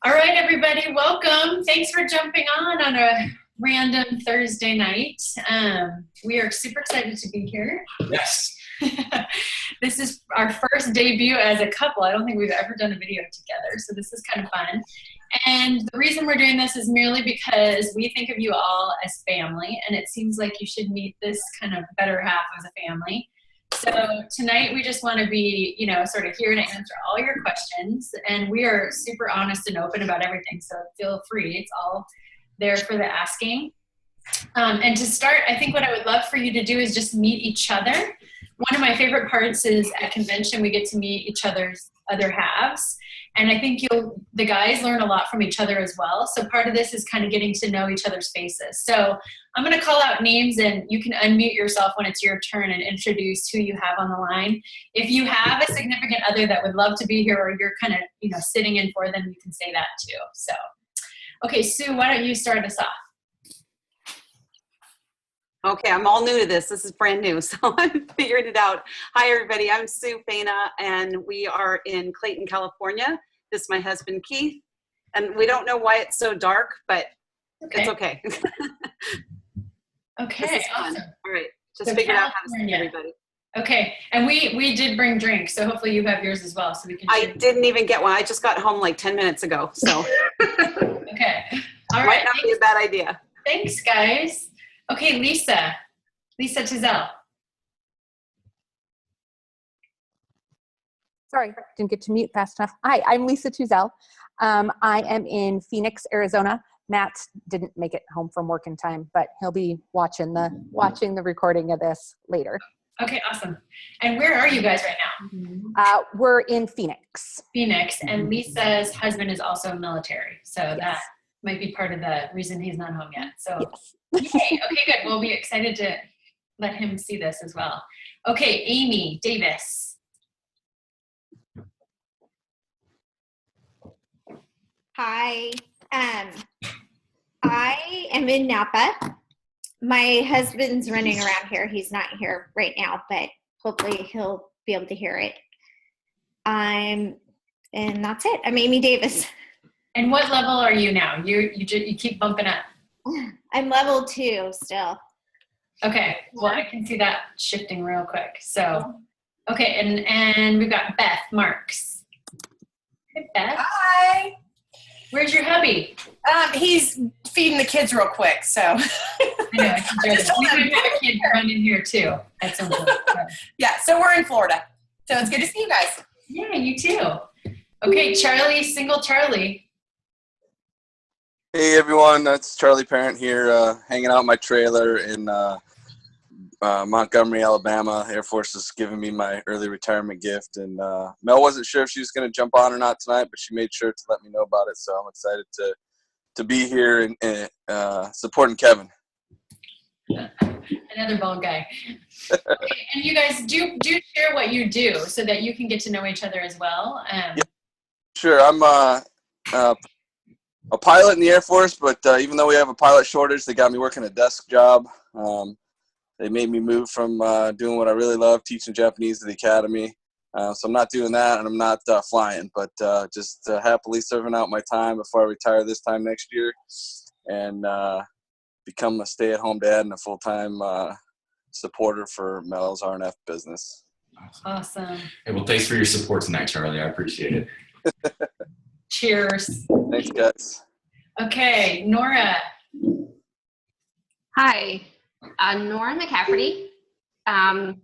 All right, everybody, welcome. Thanks for jumping on a random Thursday night. We are super excited to be here. Yes. This is our first debut as a couple. I don't think we've ever done a video together, so this is kind of fun. And the reason we're doing this is merely because we think of you all as family, and it seems like you should meet this kind of better half as a family. So tonight we just want to be, sort of here to answer all your questions, and we are super honest and open about everything, so feel free. It's all there for the asking. And to start, I think what I would love for you to do is just meet each other. One of my favorite parts is at convention we get to meet each other's other halves, and I think the guys learn a lot from each other as well. So part of this is kind of getting to know each other's faces. So I'm going to call out names, and you can unmute yourself when it's your turn and introduce who you have on the line. If you have a significant other that would love to be here, or you're kind of sitting in for them, you can say that too. So, okay, Sue, why don't you start us off? Okay, I'm all new to this. This is brand new, so I'm figuring it out. Hi, everybody. I'm Sue Faina, and we are in Clayton, California. This is my husband, Keith, and we don't know why it's so dark, but it's okay. Okay, awesome. All right, just figured out how to see everybody. Okay, and we did bring drinks, so hopefully you have yours as well, so we can. I didn't even get one. I just got home like 10 minutes ago, so. Okay, all right. Might not be a bad idea. Thanks, guys. Okay, Lisa Tizell. Sorry, didn't get to mute fast enough. Hi, I'm Lisa Tuzell. I am in Phoenix, Arizona. Matt didn't make it home from work in time, but he'll be watching the recording of this later. Okay, awesome. And where are you guys right now? We're in Phoenix. Phoenix, and Lisa's husband is also military, so yes. That might be part of the reason he's not home yet. So, yes. Yay. Okay, good. We'll be excited to let him see this as well. Okay, Amy Davis. Hi, I am in Napa. My husband's running around here. He's not here right now, but hopefully he'll be able to hear it. And that's it. I'm Amy Davis. And what level are you now? You keep bumping up. I'm level 2 still. Okay, well I can see that shifting real quick. So, okay, and we've got Beth Marks. Hey, Beth. Hi. Where's your hubby? He's feeding the kids real quick, so. I know, I can joke. We might have a kid run in here too at some point. So. Yeah, so we're in Florida. So it's good to see you guys. Yeah, you too. Okay, Charlie, single Charlie. Hey everyone, that's Charlie Parent here, hanging out in my trailer in Montgomery, Alabama. Air Force is giving me my early retirement gift, and Mel wasn't sure if she was going to jump on or not tonight, but she made sure to let me know about it, so I'm excited to be here and supporting Kevin. Another bald guy. Okay, and you guys do share what you do so that you can get to know each other as well. Yeah, sure. I'm a pilot in the Air Force, but even though we have a pilot shortage, they got me working a desk job. They made me move from doing what I really love, teaching Japanese to the academy. So I'm not doing that, and I'm not flying, but just happily serving out my time before I retire this time next year and become a stay-at-home dad and a full-time supporter for Mel's RNF business. Awesome. Hey, well, thanks for your support tonight, Charlie. I appreciate it. Cheers. Thanks, guys. Okay, Nora. Hi, Nora McCafferty. I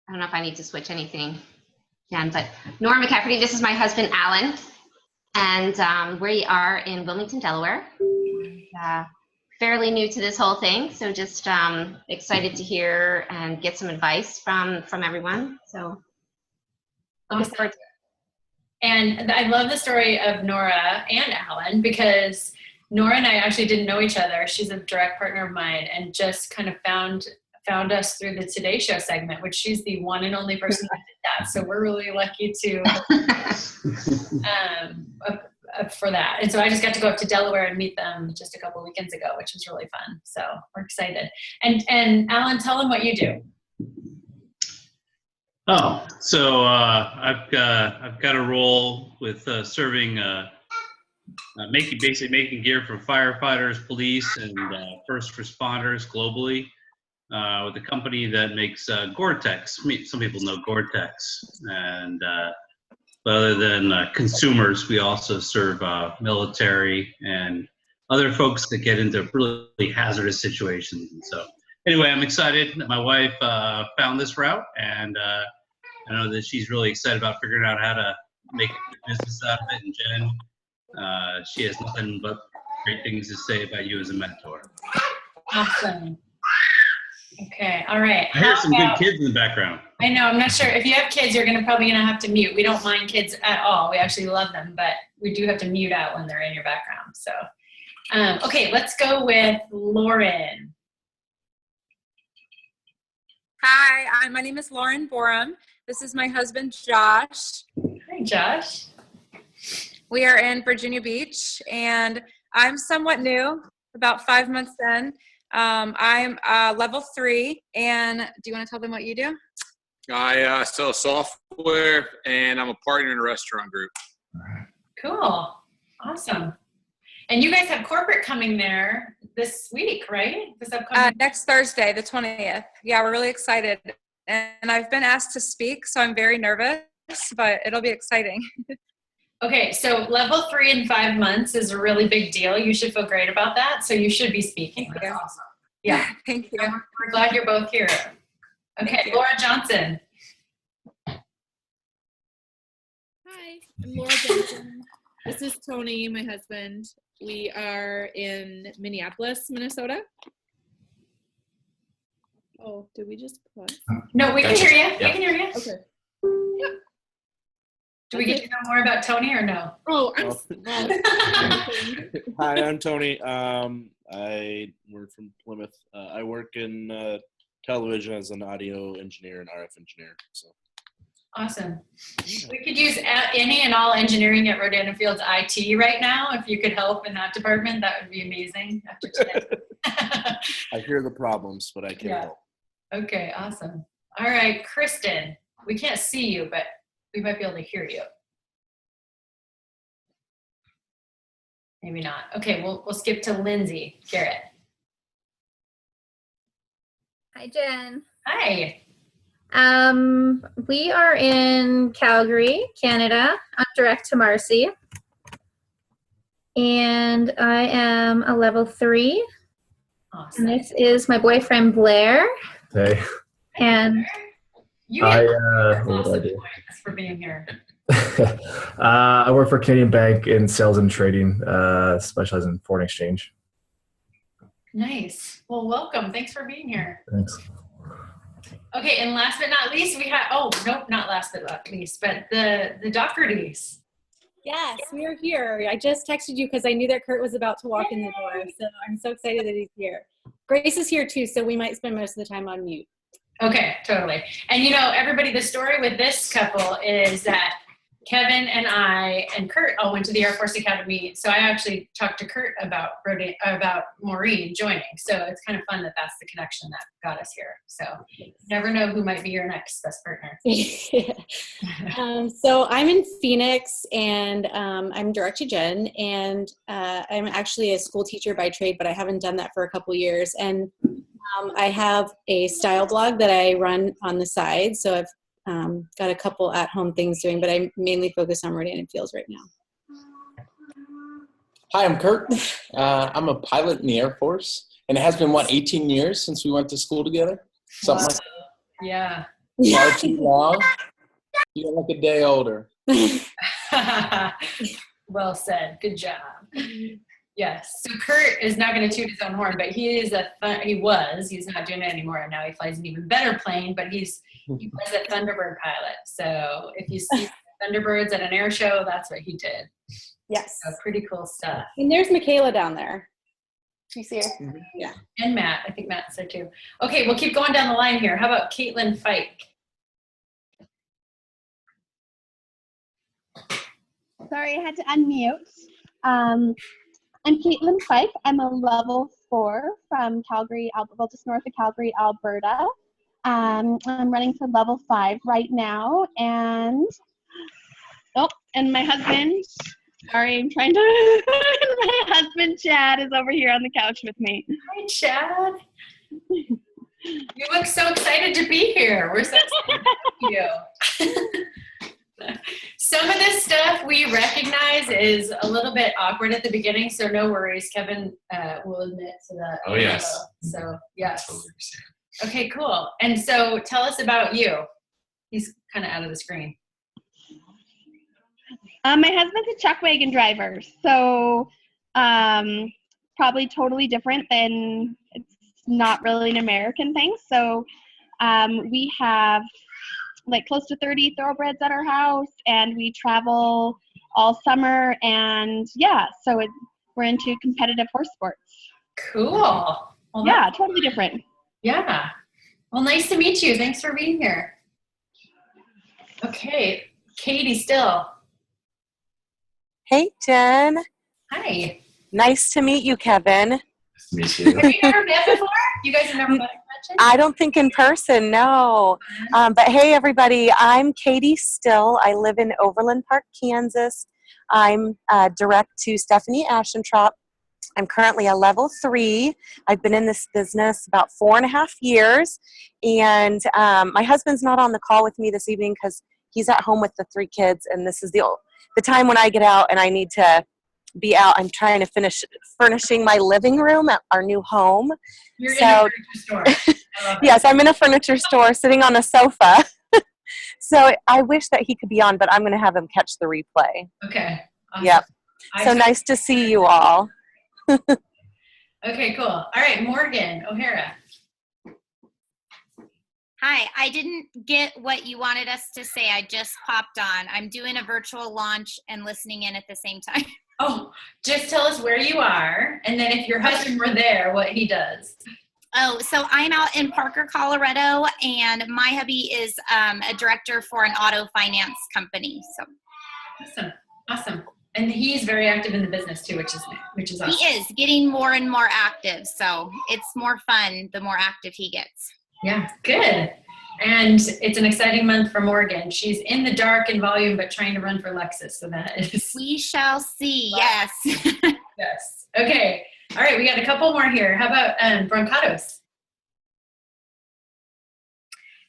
don't know if I need to switch anything, Jan, but Nora McCafferty, this is my husband, Alan, and we are in Wilmington, Delaware. Fairly new to this whole thing, so just excited to hear and get some advice from everyone. So looking forward to it. And I love the story of Nora and Alan because Nora and I actually didn't know each other. She's a direct partner of mine and just kind of found us through the Today Show segment, which she's the one and only person that did that. So we're really lucky to for that. And so I just got to go up to Delaware and meet them just a couple weekends ago, which was really fun. So we're excited. And Alan, tell them what you do. Oh, so I've got a role with serving basically making gear for firefighters, police, and first responders globally with a company that makes Gore-Tex. Some people know Gore-Tex. And other than consumers, we also serve military and other folks that get into really hazardous situations. And so anyway, I'm excited that my wife found this route, and I know that she's really excited about figuring out how to make a good business out of it. And Jen, she has nothing but great things to say about you as a mentor. Awesome. Okay, all right. I hear some good kids in the background. I know, I'm not sure. If you have kids, you're probably gonna have to mute. We don't mind kids at all. We actually love them, but we do have to mute out when they're in your background. So, okay, let's go with Lauren. Hi, my name is Lauren Borum. This is my husband, Josh. Hi, Josh. We are in Virginia Beach, and I'm somewhat new, about 5 months in. I'm level 3, and do you want to tell them what you do? I sell software, and I'm a partner in a restaurant group. Cool. Awesome. And you guys have corporate coming there this week, right? This upcoming next Thursday, the 20th. Yeah, we're really excited. And I've been asked to speak, so I'm very nervous, but it'll be exciting. Okay, so level 3 in 5 months is a really big deal. You should feel great about that. So you should be speaking. That's awesome. Yeah. Thank you. We're glad you're both here. Okay, Laura Johnson. Hi, I'm Laura Johnson. This is Tony, my husband. We are in Minneapolis, Minnesota. Oh, did we just pause? No, we can hear you. We can hear you. Okay. Do we get to know more about Tony or no? Oh, I'm Hi, I'm Tony. I work from Plymouth. I work in television as an audio engineer and RF engineer. So awesome. We could use any and all engineering at Rodana Fields IT right now. If you could help in that department, that would be amazing after today. I hear the problems, but I can't help. Okay, awesome. All right, Kristen. We can't see you, but we might be able to hear you. Maybe not. Okay, we'll skip to Lindsay Garrett. Hi, Jen. Hi. We are in Calgary, Canada. I'm direct to Marcy. And I am a level 3. Awesome. And this is my boyfriend, Blair. Hey. And you have what do I do? Thanks for being here. I work for Canadian Bank in sales and trading, specializing in foreign exchange. Nice. Well, welcome. Thanks for being here. Thanks. Okay, and last but not least, we have, oh, nope, not last but not least, but the Dohertys. Yes, we are here. I just texted you because I knew that Kurt was about to walk in the door, so I'm so excited that he's here. Grace is here too, so we might spend most of the time on mute. Okay, totally. And you know, everybody, the story with this couple is that Kevin and I and Kurt all went to the Air Force Academy. So I actually talked to Kurt about Maureen joining. So it's kind of fun that that's the connection that got us here. So you never know who might be your next best partner. So I'm in Phoenix, and I'm direct to Jen, and I'm actually a school teacher by trade, but I haven't done that for a couple years. And I have a style blog that I run on the side. So I've got a couple at-home things doing, but I mainly focus on Rodana Fields right now. Hi, I'm Kurt. I'm a pilot in the Air Force, and it has been, 18 years since we went to school together? Something like that. Yeah. Far too long. You don't look a day older. Well said. Good job. Yes. So Kurt is not going to toot his own horn, but he's not doing it anymore. And now he flies an even better plane, but he was a Thunderbird pilot. So if you see Thunderbirds at an air show, that's what he did. Yes. So pretty cool stuff. And there's Michaela down there. You see her? Mm-hmm. Yeah. And Matt. I think Matt's there too. Okay, we'll keep going down the line here. How about Caitlin Fike? Sorry, I had to unmute. I'm Caitlin Fike. I'm a level 4 from Calgary, just north of Calgary, Alberta. I'm running for level 5 right now, and my husband Sorry, I'm trying to. My husband Chad is over here on the couch with me. Hi, Chad. You look so excited to be here. We're so excited to have you. Some of this stuff we recognize is a little bit awkward at the beginning, so no worries. Kevin will admit to that. Oh, yes. So, yes. Okay, cool. And so tell us about you. He's kind of out of the screen. My husband's a chuck wagon driver, so probably totally different than, it's not really an American thing. So we have like close to 30 thoroughbreds at our house, and we travel all summer, and yeah, so we're into competitive horse sports. Cool. Well, yeah, totally different. Yeah. Well, nice to meet you. Thanks for being here. Okay, Katie Still. Hey, Jen. Hi. Nice to meet you, Kevin. Nice to meet you. Have you ever met before? You guys have never met in person? I don't think in person, no. But hey, everybody, I'm Katie Still. I live in Overland Park, Kansas. I'm direct to Stephanie Ashentrop. I'm currently a level 3. I've been in this business about 4.5 years. And my husband's not on the call with me this evening because he's at home with the 3 kids. And this is the time when I get out and I need to be out. I'm trying to finish furnishing my living room at our new home. You're in a furniture store. Yes, I'm in a furniture store sitting on a sofa. So I wish that he could be on, but I'm going to have him catch the replay. Okay. Awesome. Yep. So nice to see you all. Okay, cool. All right, Morgan O'Hara. Hi, I didn't get what you wanted us to say. I just popped on. I'm doing a virtual launch and listening in at the same time. Oh, just tell us where you are, and then if your husband were there, what he does. Oh, so I'm out in Parker, Colorado, and my hubby is a director for an auto finance company. So Awesome. And he's very active in the business too, which is awesome. he is getting more and more active. So it's more fun the more active he gets. Yeah, good. And it's an exciting month for Morgan. She's in the dark in volume, but trying to run for Lexus. So that is. We shall see. Yes. Yes. Okay. All right. We got a couple more here. How about Broncados?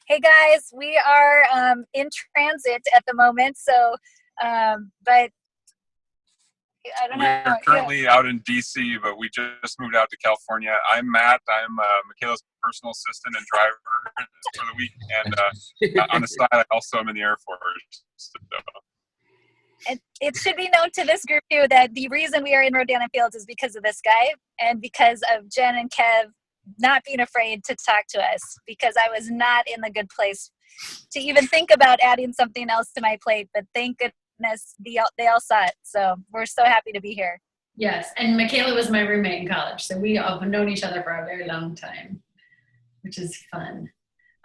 Hey guys, we are in transit at the moment. So, but I don't know. We're currently out in DC, but we just moved out to California. I'm Matt. I'm Michaela's personal assistant and driver for the week. And on the side, I also am in the Air Force. So. It should be known to this group too that the reason we are in Rodan Fields is because of this guy and because of Jen and Kev not being afraid to talk to us, because I was not in the good place to even think about adding something else to my plate. But thank goodness they all saw it. So we're so happy to be here. Yes. And Michaela was my roommate in college. So we all have known each other for a very long time, which is fun.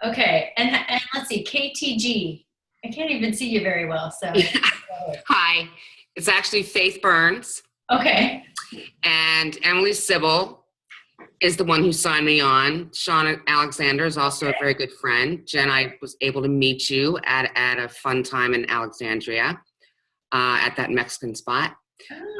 Okay. And let's see, KTG. I can't even see you very well. So Hi. It's actually Faith Burns. Okay. And Emily Sybil is the one who signed me on. Sean Alexander is also a very good friend. Jen, I was able to meet you at a fun time in Alexandria at that Mexican spot.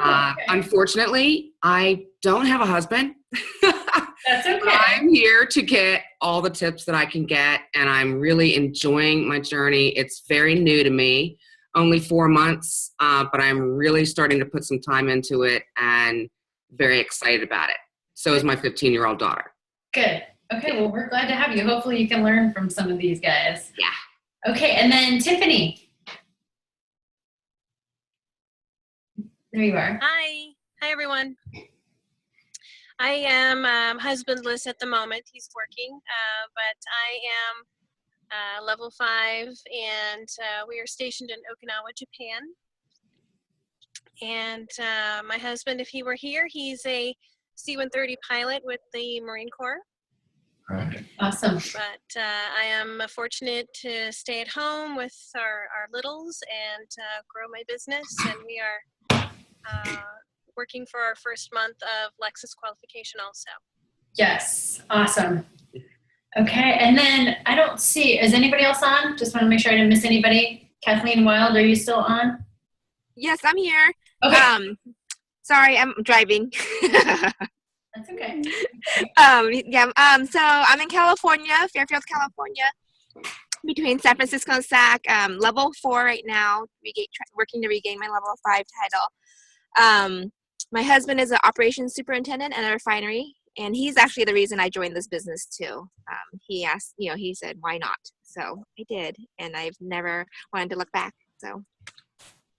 Oh, okay. Unfortunately, I don't have a husband. That's okay. I'm here to get all the tips that I can get, and I'm really enjoying my journey. It's very new to me, only 4 months, but I'm really starting to put some time into it and very excited about it. So is my 15-year-old daughter. Good. Okay, well, we're glad to have you. Hopefully you can learn from some of these guys. Yeah. Okay, and then Tiffany. There you are. Hi. Hi, everyone. I am husbandless at the moment. He's working, but I am level 5, and we are stationed in Okinawa, Japan. And my husband, if he were here, he's a C-130 pilot with the Marine Corps. All right. Awesome. But I am fortunate to stay at home with our littles and grow my business. And we are working for our first month of Lexus qualification also. Yes. Awesome. Okay, and then I don't see, is anybody else on? Just want to make sure I didn't miss anybody. Kathleen Wild, are you still on? Yes, I'm here. Okay. Sorry, I'm driving. That's okay. So I'm in California, Fairfield, California, between San Francisco and SAC. Level 4 right now, working to regain my level 5 title. My husband is an operations superintendent at a refinery, and he's actually the reason I joined this business too. He asked, he said, why not? So I did, and I've never wanted to look back. So.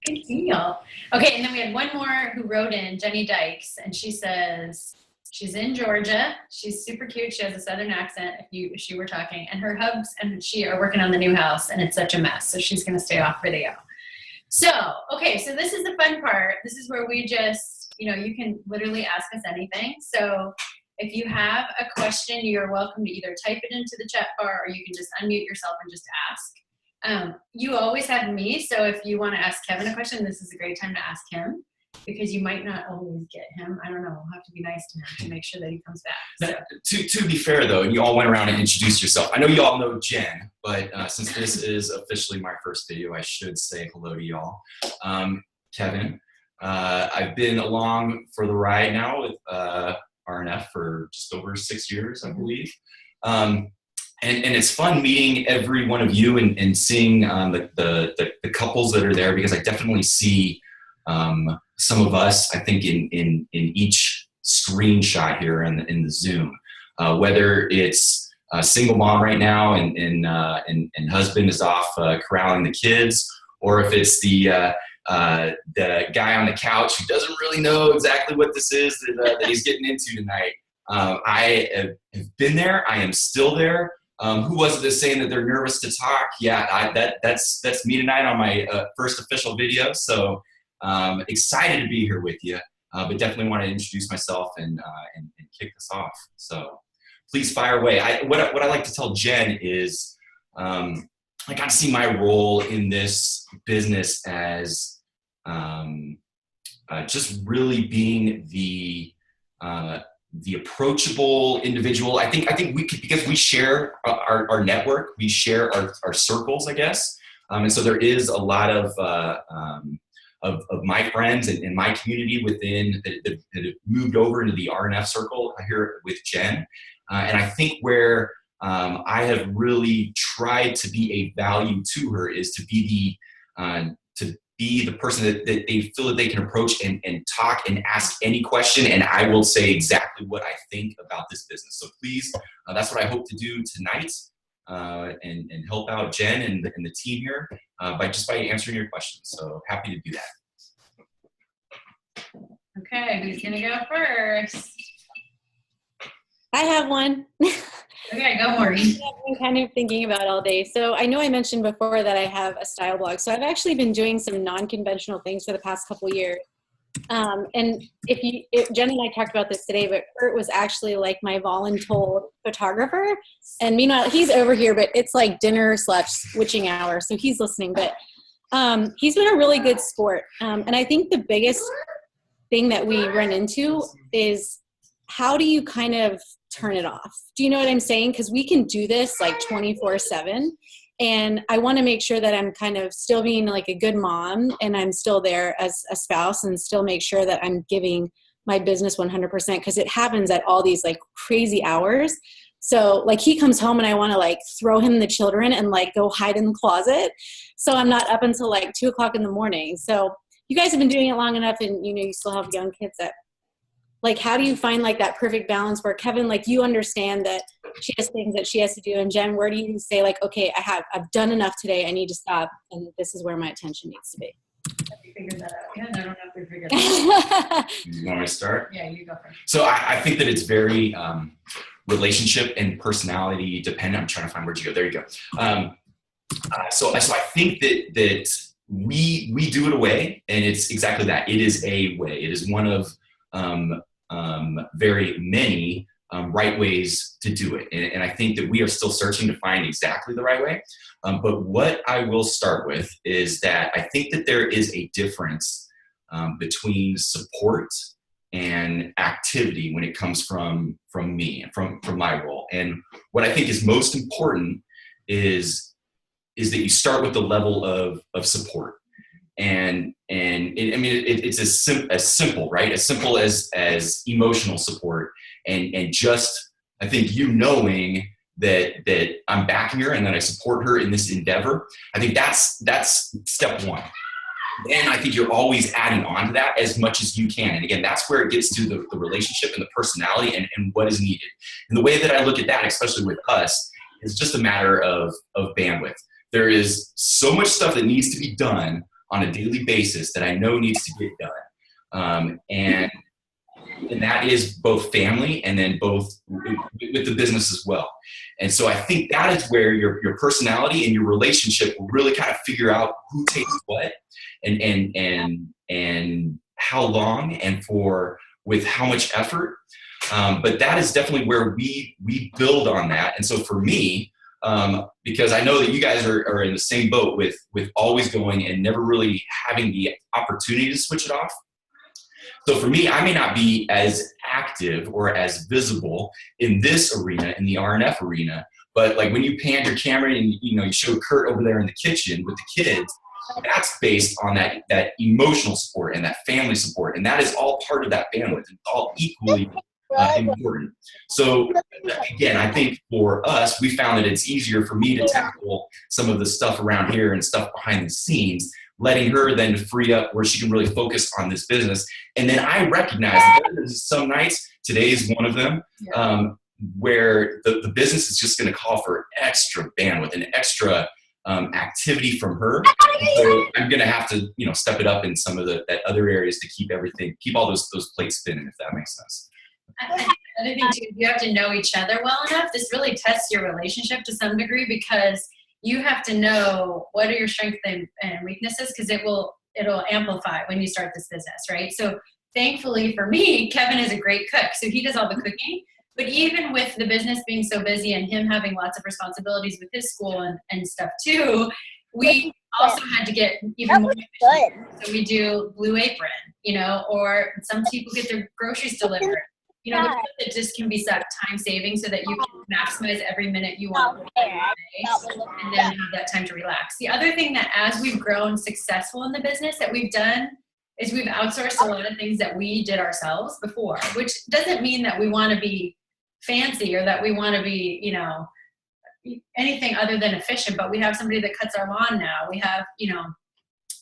Good deal. Okay, and then we had one more who wrote in, Jenny Dykes, and she says she's in Georgia. She's super cute. She has a southern accent if she were talking. And her hubs and she are working on the new house, and it's such a mess. So she's going to stay off video. So, okay, so this is the fun part. This is where we just, you can literally ask us anything. So if you have a question, you're welcome to either type it into the chat bar, or you can just unmute yourself and just ask. You always have me, so if you want to ask Kevin a question, this is a great time to ask him, because you might not always get him. I don't know. We'll have to be nice to him to make sure that he comes back. So. To be fair, though, you all went around and introduced yourself. I know you all know Jen, but since this is officially my first video, I should say hello to y'all. Kevin, I've been along for the ride now with RNF for just over 6 years, I believe. And it's fun meeting every one of you and seeing the couples that are there, because I definitely see some of us, I think, in each screenshot here in the Zoom, whether it's a single mom right now and husband is off corralling the kids, or if it's the guy on the couch who doesn't really know exactly what this is that he's getting into tonight. I have been there. I am still there. Who was it that's saying that they're nervous to talk? Yeah, that's me tonight on my first official video. So excited to be here with you, but definitely want to introduce myself and kick this off. So please fire away. What I like to tell Jen is I got to see my role in this business as just really being the approachable individual. I think we could, because we share our network, we share our circles, I guess. And so there is a lot of my friends and my community within that have moved over into the RNF circle here with Jen. And I think where I have really tried to be a value to her is to be the person that they feel that they can approach and talk and ask any question, and I will say exactly what I think about this business. So please, that's what I hope to do tonight, and help out Jen and the team here by answering your questions. So happy to do that. Okay, who's gonna go first? I have one. Okay, go Maureen. I've been kind of thinking about all day. So I know I mentioned before that I have a style blog. So I've actually been doing some non-conventional things for the past couple years. And Jen and I talked about this today, but Kurt was actually like my voluntold photographer. And meanwhile, he's over here, but it's like dinner/switching hour. So he's listening, but he's been a really good sport. And I think the biggest thing that we run into is, how do you kind of turn it off? Do you know what I'm saying? Because we can do this like 24/7. And I want to make sure that I'm kind of still being like a good mom, and I'm still there as a spouse, and still make sure that I'm giving my business 100%, because it happens at all these like crazy hours. So like he comes home and I want to like throw him the children and like go hide in the closet. So I'm not up until like 2 o'clock in the morning. So you guys have been doing it long enough, and you still have young kids that, like, how do you find like that perfect balance where, Kevin, like you understand that she has things that she has to do, and Jen, where do you say like, okay, I've done enough today, I need to stop, and this is where my attention needs to be? Have you figured that out? Yeah, I don't know if we figured that out. You want me to start? Yeah, you go first. So I think that it's very relationship and personality dependent. I'm trying to find where to go. There you go. So I think that we do it a way, and it's exactly that. It is a way. It is one of very many right ways to do it. And I think that we are still searching to find exactly the right way. But what I will start with is that I think that there is a difference between support and activity when it comes from me and from my role. And what I think is most important is that you start with the level of support. it's as simple, right? As simple as emotional support and just, I think, you knowing that I'm backing her and that I support her in this endeavor. I think that's step one. Then I think you're always adding on to that as much as you can. And again, that's where it gets to the relationship and the personality and what is needed. And the way that I look at that, especially with us, is just a matter of bandwidth. There is so much stuff that needs to be done on a daily basis that I know needs to get done. And that is both family and then both with the business as well. And so I think that is where your personality and your relationship will really kind of figure out who takes what and how long and with how much effort. But that is definitely where we build on that. And so for me, because I know that you guys are in the same boat with always going and never really having the opportunity to switch it off. So for me, I may not be as active or as visible in this arena, in the RNF arena, but like when you pan your camera and you show Kurt over there in the kitchen with the kids, that's based on that emotional support and that family support, and that is all part of that bandwidth. It's all equally important. So again, I think for us, we found that it's easier for me to tackle some of the stuff around here and stuff behind the scenes, letting her then free up where she can really focus on this business. And then I recognize that there's some nights, today is one of them, where the business is just going to call for extra bandwidth and extra activity from her. So I'm going to have to, step it up in some of that other areas to keep all those plates spinning, if that makes sense. Another thing too, you have to know each other well enough. This really tests your relationship to some degree, because you have to know what are your strengths and weaknesses, because it'll amplify when you start this business, right? So thankfully for me, Kevin is a great cook, so he does all the cooking. But even with the business being so busy and him having lots of responsibilities with his school and stuff too, we also had to get even more efficient. So we do Blue Apron, or some people get their groceries delivered. The stuff that just can be such time saving so that you can maximize every minute you want and then have that time to relax. The other thing that as we've grown successful in the business that we've done is we've outsourced a lot of things that we did ourselves before, which doesn't mean that we want to be fancy or that we want to be, anything other than efficient, but we have somebody that cuts our lawn now. We have,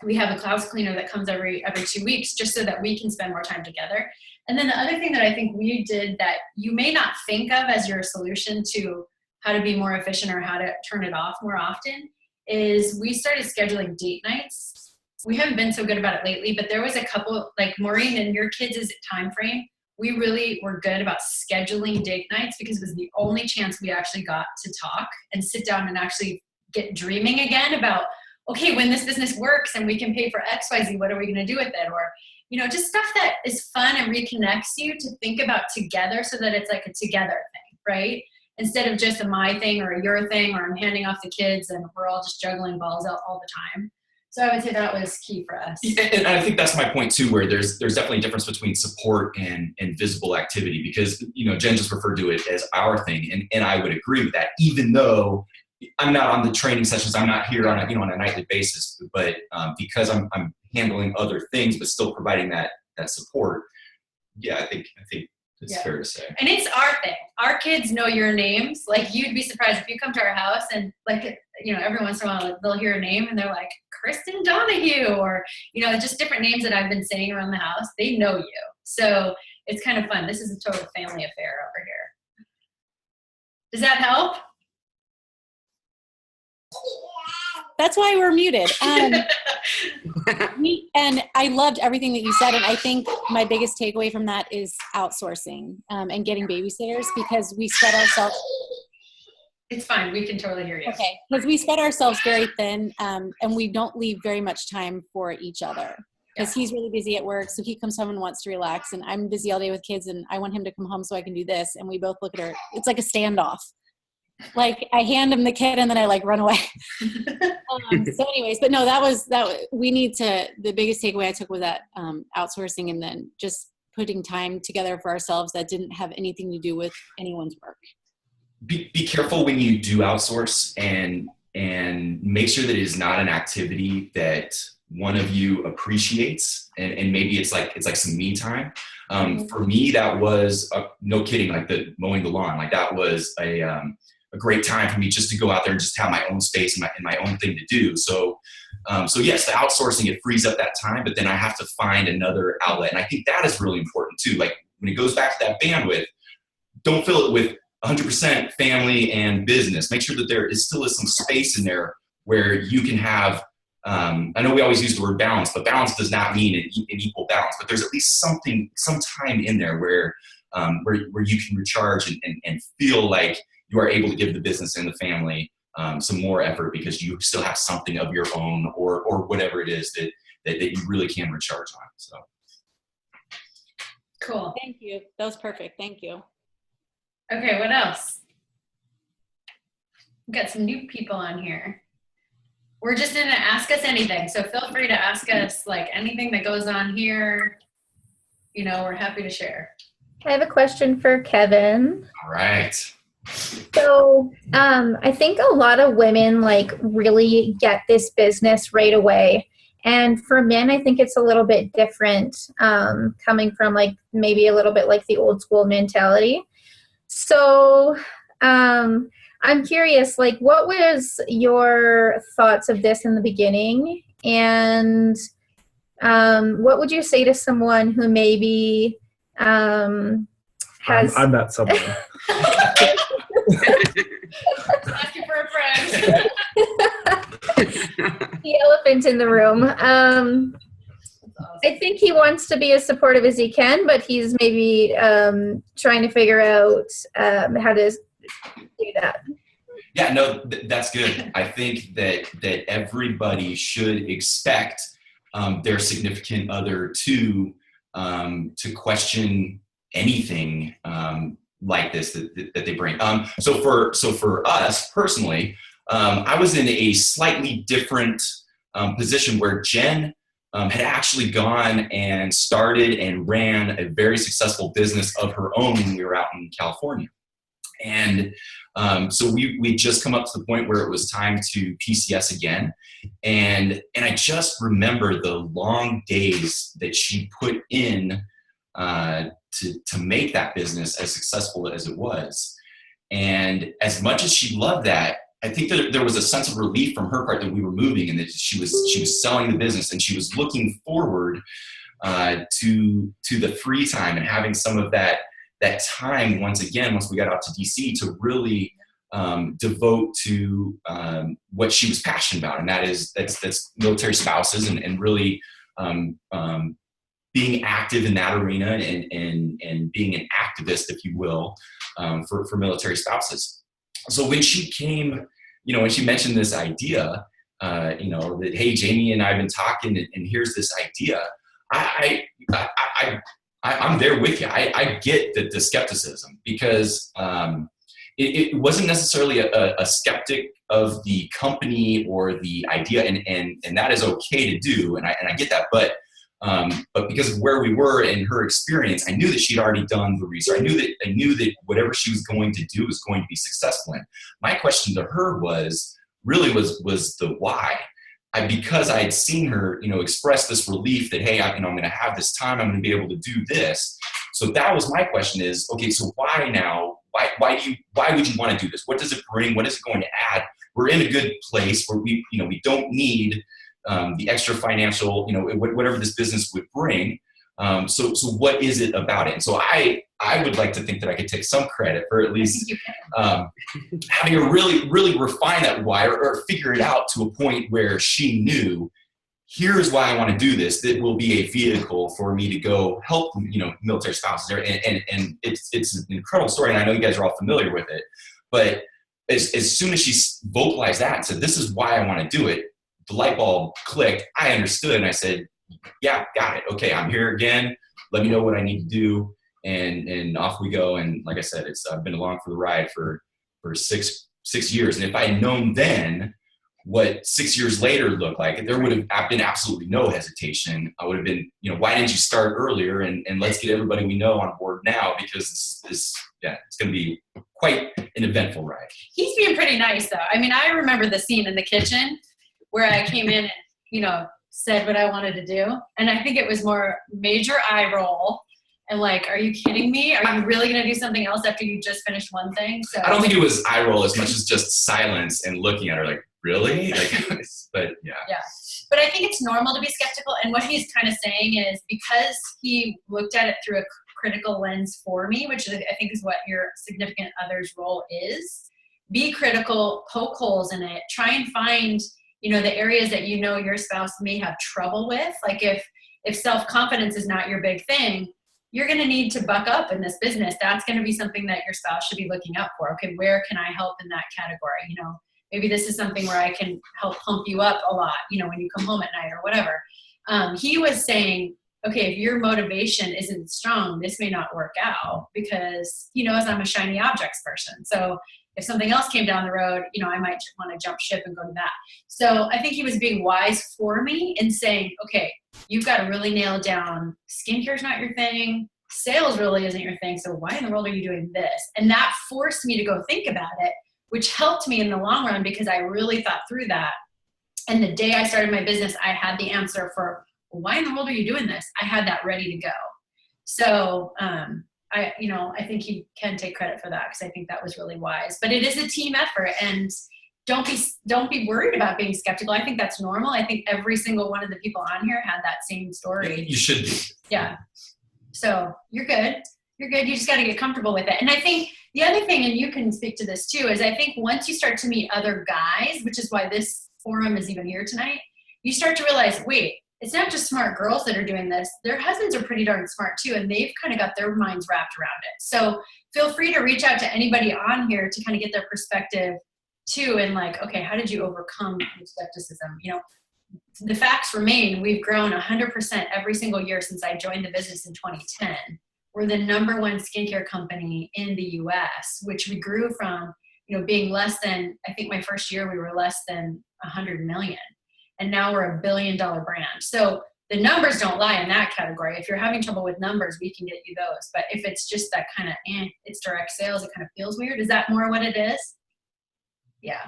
we have a house cleaner that comes every 2 weeks just so that we can spend more time together. And then the other thing that I think we did that you may not think of as your solution to how to be more efficient or how to turn it off more often is we started scheduling date nights. We haven't been so good about it lately, but there was a couple, like Maureen and your kids' time frame, we really were good about scheduling date nights because it was the only chance we actually got to talk and sit down and actually get dreaming again about, okay, when this business works and we can pay for XYZ, what are we going to do with it? Or, just stuff that is fun and reconnects you to think about together so that it's like a together thing, right? Instead of just a my thing or a your thing, or I'm handing off the kids and we're all just juggling balls out all the time. So I would say that was key for us. And I think that's my point too, where there's definitely a difference between support and visible activity, because, Jen just referred to it as our thing. And I would agree with that, even though I'm not on the training sessions, I'm not here on a nightly basis, but because I'm handling other things, but still providing that support. Yeah, I think it's fair to say. And it's our thing. Our kids know your names. Like, you'd be surprised if you come to our house and every once in a while they'll hear a name and they're like, Kristen Donahue, or, just different names that I've been saying around the house. They know you. So it's kind of fun. This is a total family affair over here. Does that help? That's why we're muted. And I loved everything that you said. And I think my biggest takeaway from that is outsourcing and getting babysitters, because we spread ourselves. It's fine. We can totally hear you. Okay. Because we spread ourselves very thin and we don't leave very much time for each other. Because he's really busy at work, so he comes home and wants to relax. And I'm busy all day with kids and I want him to come home so I can do this. And we both look at her. It's like a standoff. Like, I hand him the kid and then I run away. So anyways, but no, the biggest takeaway I took was that outsourcing, and then just putting time together for ourselves that didn't have anything to do with anyone's work. Be careful when you do outsource, and and make sure that it is not an activity that one of you appreciates, and maybe it's like some me time. For me, that was no kidding, like the mowing the lawn. Like that was a great time for me just to go out there and just have my own space and my own thing to do. So yes, the outsourcing, it frees up that time, but then I have to find another outlet. And I think that is really important too. Like when it goes back to that bandwidth, don't fill it with 100% family and business. Make sure that there still is some space in there where you can have, I know we always use the word balance, but balance does not mean an equal balance, but there's at least some time in there where you can recharge and feel like you are able to give the business and the family some more effort because you still have something of your own or whatever it is that you really can recharge on. So. Cool. Thank you. That was perfect. Thank you. Okay, what else? We've got some new people on here. We're just in a Ask Us Anything, so feel free to ask us like anything that goes on here. You know, we're happy to share. I have a question for Kevin. All right. So I think a lot of women like really get this business right away. And for men, I think it's a little bit different, coming from like maybe a little bit like the old school mentality. So I'm curious, like what was your thoughts of this in the beginning? And what would you say to someone who maybe has... I'm not someone. Asking for a friend. The elephant in the room. I think he wants to be as supportive as he can, but he's maybe trying to figure out how to do that. Yeah, no, that's good. I think that everybody should expect their significant other to question anything like this that they bring. So for us personally, I was in a slightly different position where Jen had actually gone and started and ran a very successful business of her own when we were out in California. And so we just come up to the point where it was time to PCS again. And I just remember the long days that she put in to make that business as successful as it was. And as much as she loved that, I think that there was a sense of relief from her part that we were moving and that she was selling the business and she was looking forward to the free time and having some of that time once we got out to DC to really devote to what she was passionate about, and that's military spouses and really being active in that arena and being an activist, if you will, for military spouses. So when she came, when she mentioned this idea, that, hey, Jamie and I have been talking and here's this idea, I'm there with you. I get the skepticism because it wasn't necessarily a skeptic of the company or the idea, and that is okay to do, and I get that, but because of where we were in her experience, I knew that she'd already done the research. I knew that whatever she was going to do was going to be successful in. My question to her was the why. Because I had seen her, express this relief that, hey, I'm going to have this time, I'm going to be able to do this. So that was my question is, okay, so why now? Why would you want to do this? What does it bring? What is it going to add? We're in a good place where we don't need the extra financial, whatever this business would bring. So what is it about it? And so I would like to think that I could take some credit for at least having her really refine that why or figure it out to a point where she knew, here's why I want to do this. That will be a vehicle for me to go help, military spouses there. And it's an incredible story. And I know you guys are all familiar with it, but as soon as she vocalized that and said, this is why I want to do it, the light bulb clicked. I understood. And I said, yeah, got it. Okay. I'm here again. Let me know what I need to do. And off we go. And like I said, I've been along for the ride for 6 years. And if I had known then what 6 years later looked like, there would have been absolutely no hesitation. I would have been, why didn't you start earlier? And let's get everybody we know on board now, because it's going to be quite an eventful ride. He's being pretty nice, though. I mean, I remember the scene in the kitchen where I came in and, said what I wanted to do. And I think it was more major eye roll and like, are you kidding me? Are you really going to do something else after you just finished one thing? So I don't think it was eye roll as much as just silence and looking at her like, really? But yeah. Yeah. But I think it's normal to be skeptical. And what he's kind of saying is, because he looked at it through a critical lens for me, which I think is what your significant other's role is, be critical, poke holes in it, try and find the areas that your spouse may have trouble with. Like if self-confidence is not your big thing, you're going to need to buck up in this business. That's going to be something that your spouse should be looking out for. Okay, where can I help in that category? Maybe this is something where I can help pump you up a lot, when you come home at night or whatever. He was saying, okay, if your motivation isn't strong, this may not work out, because he knows I'm a shiny objects person. So if something else came down the road, I might want to jump ship and go to that. So I think he was being wise for me in saying, okay, you've got to really nail down skincare's not your thing. Sales really isn't your thing. So why in the world are you doing this? And that forced me to go think about it, which helped me in the long run, because I really thought through that. And the day I started my business, I had the answer for, why in the world are you doing this? I had that ready to go. So, I think he can take credit for that, because I think that was really wise. But it is a team effort, and don't be worried about being skeptical. I think that's normal. I think every single one of the people on here had that same story. You should be. Yeah. So you're good. You're good. You just got to get comfortable with it. And I think the other thing, and you can speak to this too, is I think once you start to meet other guys, which is why this forum is even here tonight, you start to realize, wait, it's not just smart girls that are doing this. Their husbands are pretty darn smart too, and they've kind of got their minds wrapped around it. So feel free to reach out to anybody on here to kind of get their perspective too, and like, okay, how did you overcome skepticism? The facts remain, we've grown 100% every single year since I joined the business in 2010. We're the #1 skincare company in the US, which we grew from, being less than, I think my first year we were less than 100 million. And now we're $1 billion brand. So the numbers don't lie in that category. If you're having trouble with numbers, we can get you those. But if it's just that kind of, it's direct sales, it kind of feels weird. Is that more what it is? Yeah.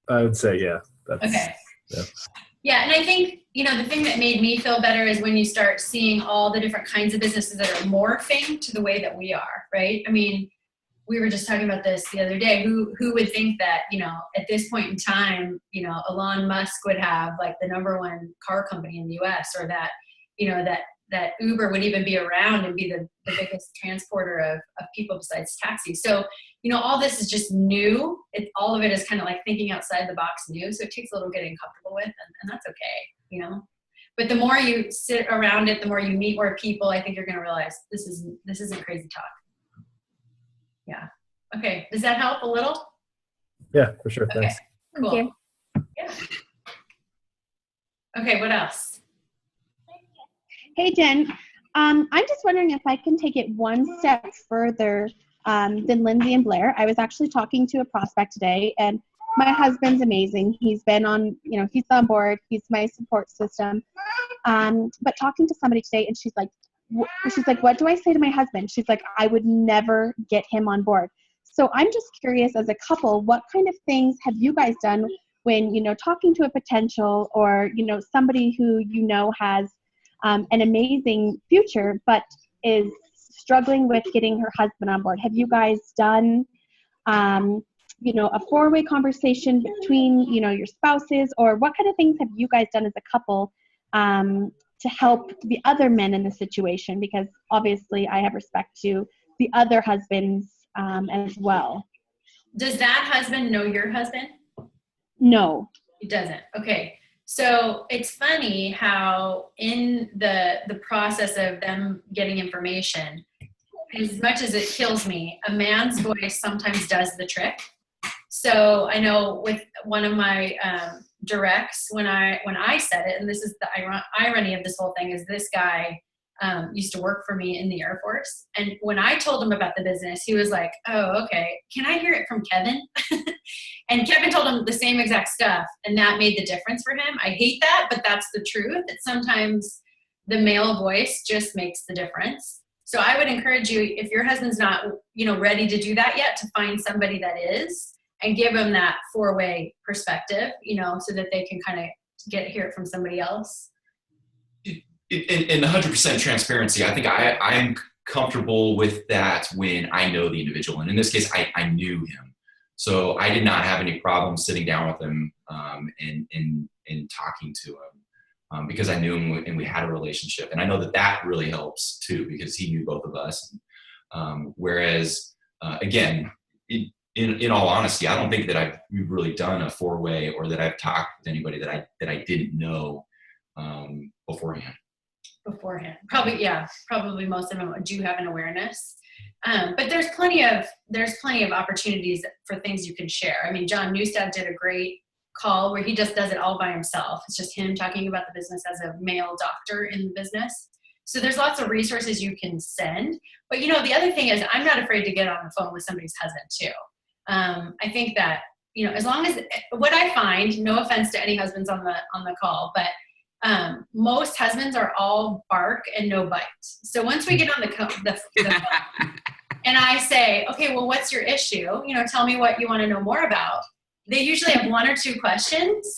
I would say, yeah. Okay. Yeah. Yeah, and I think, the thing that made me feel better is when you start seeing all the different kinds of businesses that are morphing to the way that we are, right? I mean, we were just talking about this the other day. Who would think that, at this point in time, Elon Musk would have like the #1 car company in the US, or that, that Uber would even be around and be the biggest transporter of people besides taxis. So, all this is just new. All of it is kind of like thinking outside the box new. So it takes a little getting comfortable with, and that's okay, But the more you sit around it, the more you meet more people, I think you're going to realize this isn't crazy talk. Yeah. Okay. Does that help a little? Yeah, for sure. Okay. Thanks. Cool. Thank Yeah. Okay. What else? Hey, Jen. I'm just wondering if I can take it one step further than Lindsay and Blair. I was actually talking to a prospect today, and my husband's amazing. He's been on, he's on board. He's my support system. But talking to somebody today, and she's like, what do I say to my husband? She's like, I would never get him on board. So I'm just curious, as a couple, what kind of things have you guys done when, talking to a potential, or, somebody who has an amazing future, but is struggling with getting her husband on board? Have you guys done, a four-way conversation between, your spouses, or what kind of things have you guys done as a couple to help the other men in the situation? Because obviously I have respect to the other husbands as well. Does that husband know your husband? No. He doesn't. Okay. So it's funny how in the process of them getting information, as much as it kills me, a man's voice sometimes does the trick. So I know with one of my directs, when I said it, and this is the irony of this whole thing, is this guy used to work for me in the Air Force. And when I told him about the business, he was like, oh, okay, can I hear it from Kevin? And Kevin told him the same exact stuff, and that made the difference for him. I hate that, but that's the truth, that sometimes the male voice just makes the difference. So I would encourage you, if your husband's not, ready to do that yet, to find somebody that is, and give them that four-way perspective, so that they can kind of hear it from somebody else. In 100% transparency, I think I'm comfortable with that when I know the individual. And in this case, I knew him. So I did not have any problem sitting down with him and talking to him because I knew him and we had a relationship. And I know that really helps too, because he knew both of us. Whereas, again, in all honesty, I don't think that we've really done a four-way or that I've talked with anybody that I didn't know beforehand. Probably most of them do have an awareness, but there's plenty of opportunities for things you can share. I mean, John Newstad did a great call where he just does it all by himself. It's just him talking about the business as a male doctor in the business. So there's lots of resources you can send. But the other thing is, I'm not afraid to get on the phone with somebody's husband too. I think that as long as what I find, no offense to any husbands on the call, but most husbands are all bark and no bite. So once we get on the phone and I say, okay, well, what's your issue? Tell me what you want to know more about. They usually have one or two questions,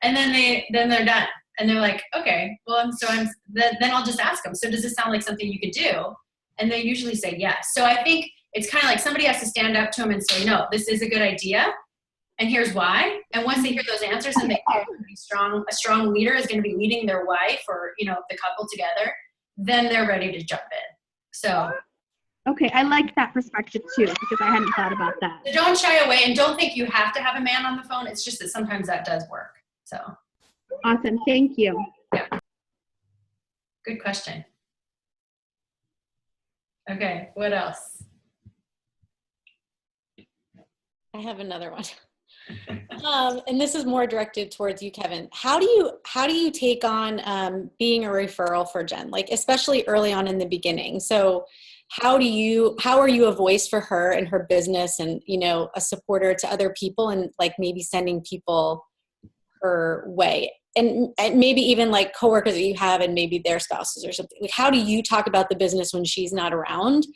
and then they're done. And they're like, okay, well, then I'll just ask them. So does this sound like something you could do? And they usually say yes. So I think it's kind of like somebody has to stand up to them and say, no, this is a good idea, and here's why. And once they hear those answers and they hear a strong leader is going to be leading their wife or, the couple together, then they're ready to jump in. So. Okay, I like that perspective too, because I hadn't thought about that. So don't shy away, and don't think you have to have a man on the phone. It's just that sometimes that does work. So. Awesome, thank you. Yeah. Good question. Okay, what else? I have another one. And this is more directed towards you, Kevin. How do you take on being a referral for Jen, like especially early on in the beginning? So how are you a voice for her and her business, and a supporter to other people, and like maybe sending people her way, and maybe even like coworkers that you have and maybe their spouses or something? Like, how do you talk about the business when she's not around?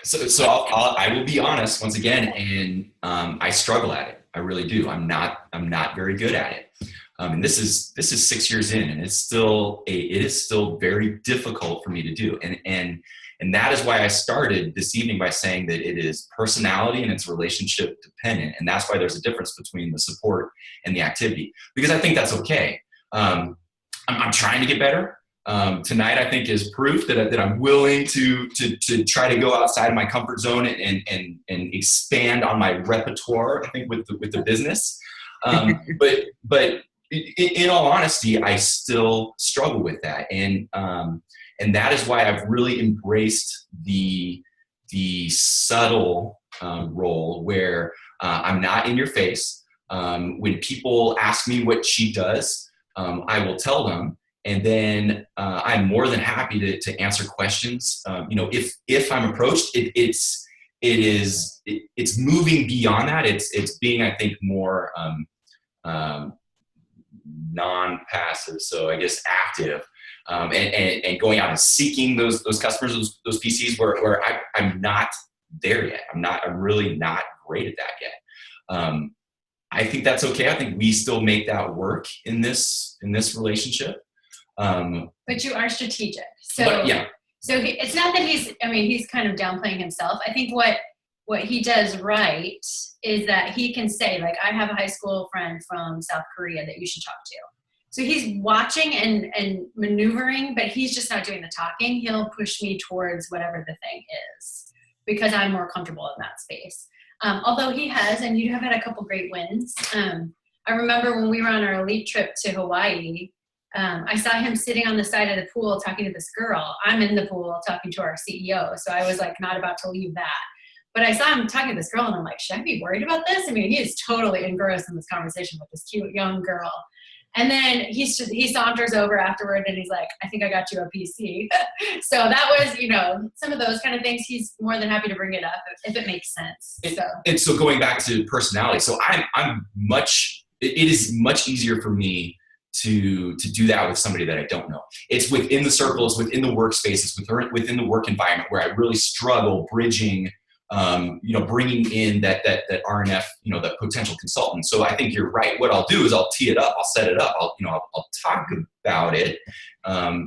So I will be honest once again, and I struggle at it. I really do. I'm not very good at it. And this is 6 years in, and it is still very difficult for me to do. And that is why I started this evening by saying that it is personality and it's relationship dependent. And that's why there's a difference between the support and the activity, because I think that's okay. I'm trying to get better. Tonight, I think, is proof that I'm willing to try to go outside my comfort zone and expand on my repertoire, I think, with the business. But in all honesty, I still struggle with that. And that is why I've really embraced the subtle role where I'm not in your face. When people ask me what she does, I will tell them. And then I'm more than happy to answer questions. If I'm approached, it's moving beyond that. It's being, I think, more non-passive. So I guess active, and going out and seeking those customers, those PCs where I'm not there yet. I'm really not great at that yet. I think that's okay. I think we still make that work in this relationship. But you are strategic. So it's not that he's kind of downplaying himself. I think what he does right is that he can say, like, I have a high school friend from South Korea that you should talk to. So he's watching and maneuvering, but he's just not doing the talking. He'll push me towards whatever the thing is because I'm more comfortable in that space. Although he has, and you have had a couple great wins. I remember when we were on our elite trip to Hawaii, I saw him sitting on the side of the pool talking to this girl. I'm in the pool talking to our CEO, so I was like not about to leave that. But I saw him talking to this girl, and I'm like, should I be worried about this? I mean, he is totally engrossed in this conversation with this cute young girl. And then he saunters over afterward and he's like, I think I got you a PC. So that was, you know, some of those kind of things. He's more than happy to bring it up if it makes sense. And so going back to personality, so it is much easier for me to do that with somebody that I don't know. It's within the circle, it's within the workspace, it's within the work environment where I really struggle bridging, you know, bringing in that RNF, you know, that potential consultant. So I think you're right. What I'll do is I'll tee it up, I'll set it up, I'll talk about it.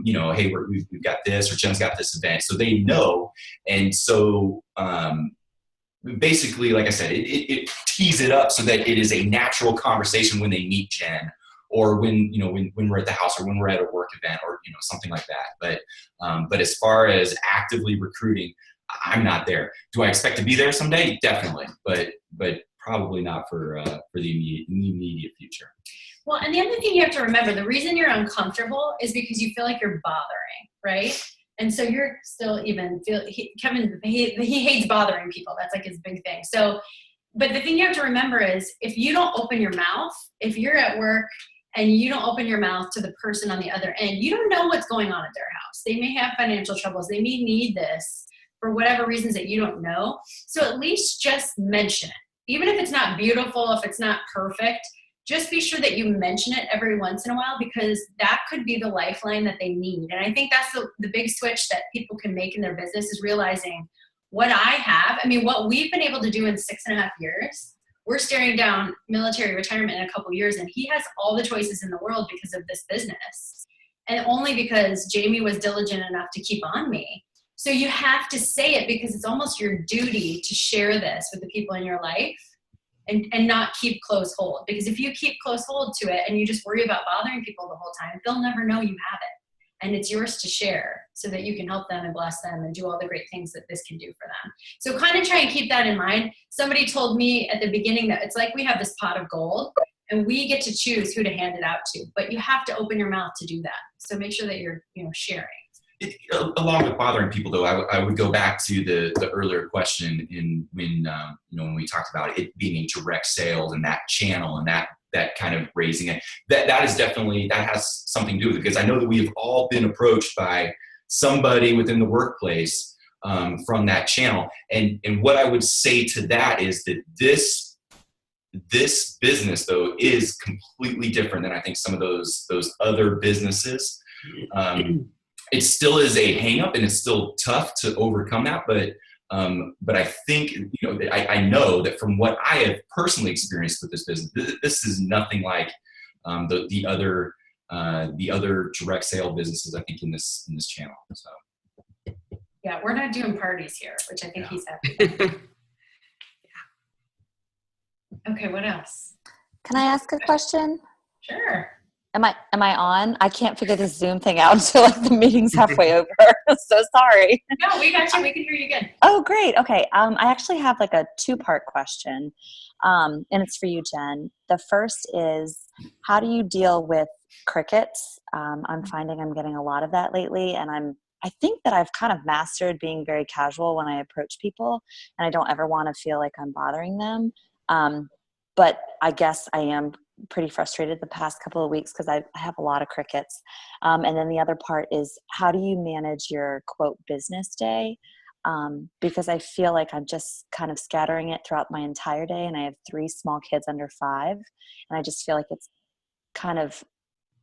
You know, hey, we've got this, or Jen's got this event, so they know. And so basically, like I said, it tees it up so that it is a natural conversation when they meet Jen, or when we're at the house, or when we're at a work event, or, you know, something like that. But as far as actively recruiting, I'm not there. Do I expect to be there someday? Definitely, but probably not for the immediate future. Well, and the other thing you have to remember, the reason you're uncomfortable is because you feel like you're bothering, right? And so you're still Kevin, he hates bothering people. That's like his big thing. So, but the thing you have to remember is, if you don't open your mouth, if you're at work and you don't open your mouth to the person on the other end, you don't know what's going on at their house. They may have financial troubles. They may need this for whatever reasons that you don't know. So at least just mention it. Even if it's not beautiful, if it's not perfect, just be sure that you mention it every once in a while, because that could be the lifeline that they need. And I think that's the big switch that people can make in their business, is realizing what I have. I mean, what we've been able to do in 6.5 years, we're staring down military retirement in a couple years, and he has all the choices in the world because of this business. And only because Jamie was diligent enough to keep on me. So you have to say it, because it's almost your duty to share this with the people in your life, and not keep close hold. Because if you keep close hold to it and you just worry about bothering people the whole time, they'll never know you have it. And it's yours to share so that you can help them and bless them and do all the great things that this can do for them. So kind of try and keep that in mind. Somebody told me at the beginning that it's like we have this pot of gold and we get to choose who to hand it out to, but you have to open your mouth to do that. So make sure that you're, you know, sharing. Along with bothering people, though, I would go back to the earlier question when we talked about it being a direct sales and that channel and that kind of raising it. That is definitely, that has something to do with it, because I know that we have all been approached by somebody within the workplace from that channel. And what I would say to that is that this business, though, is completely different than I think some of those other businesses. It still is a hang up, and it's still tough to overcome that. But I think, you know, I know that from what I have personally experienced with this business, this is nothing like the other direct sale businesses, I think, in this channel. So yeah, we're not doing parties here, which I think he's happy about. Okay, what else? Can I ask a question? Sure. Am I on? I can't figure this Zoom thing out until like the meeting's halfway over. So sorry. No, we got you. We can hear you good. Oh, great. Okay. I actually have like a 2-part question, and it's for you, Jen. The first is, how do you deal with crickets? I'm finding I'm getting a lot of that lately, and I think that I've kind of mastered being very casual when I approach people, and I don't ever want to feel like I'm bothering them. But I guess I am pretty frustrated the past couple of weeks because I have a lot of crickets. And then the other part is, how do you manage your quote business day? Because I feel like I'm just kind of scattering it throughout my entire day, and I have 3 small kids under 5, and I just feel like it's kind of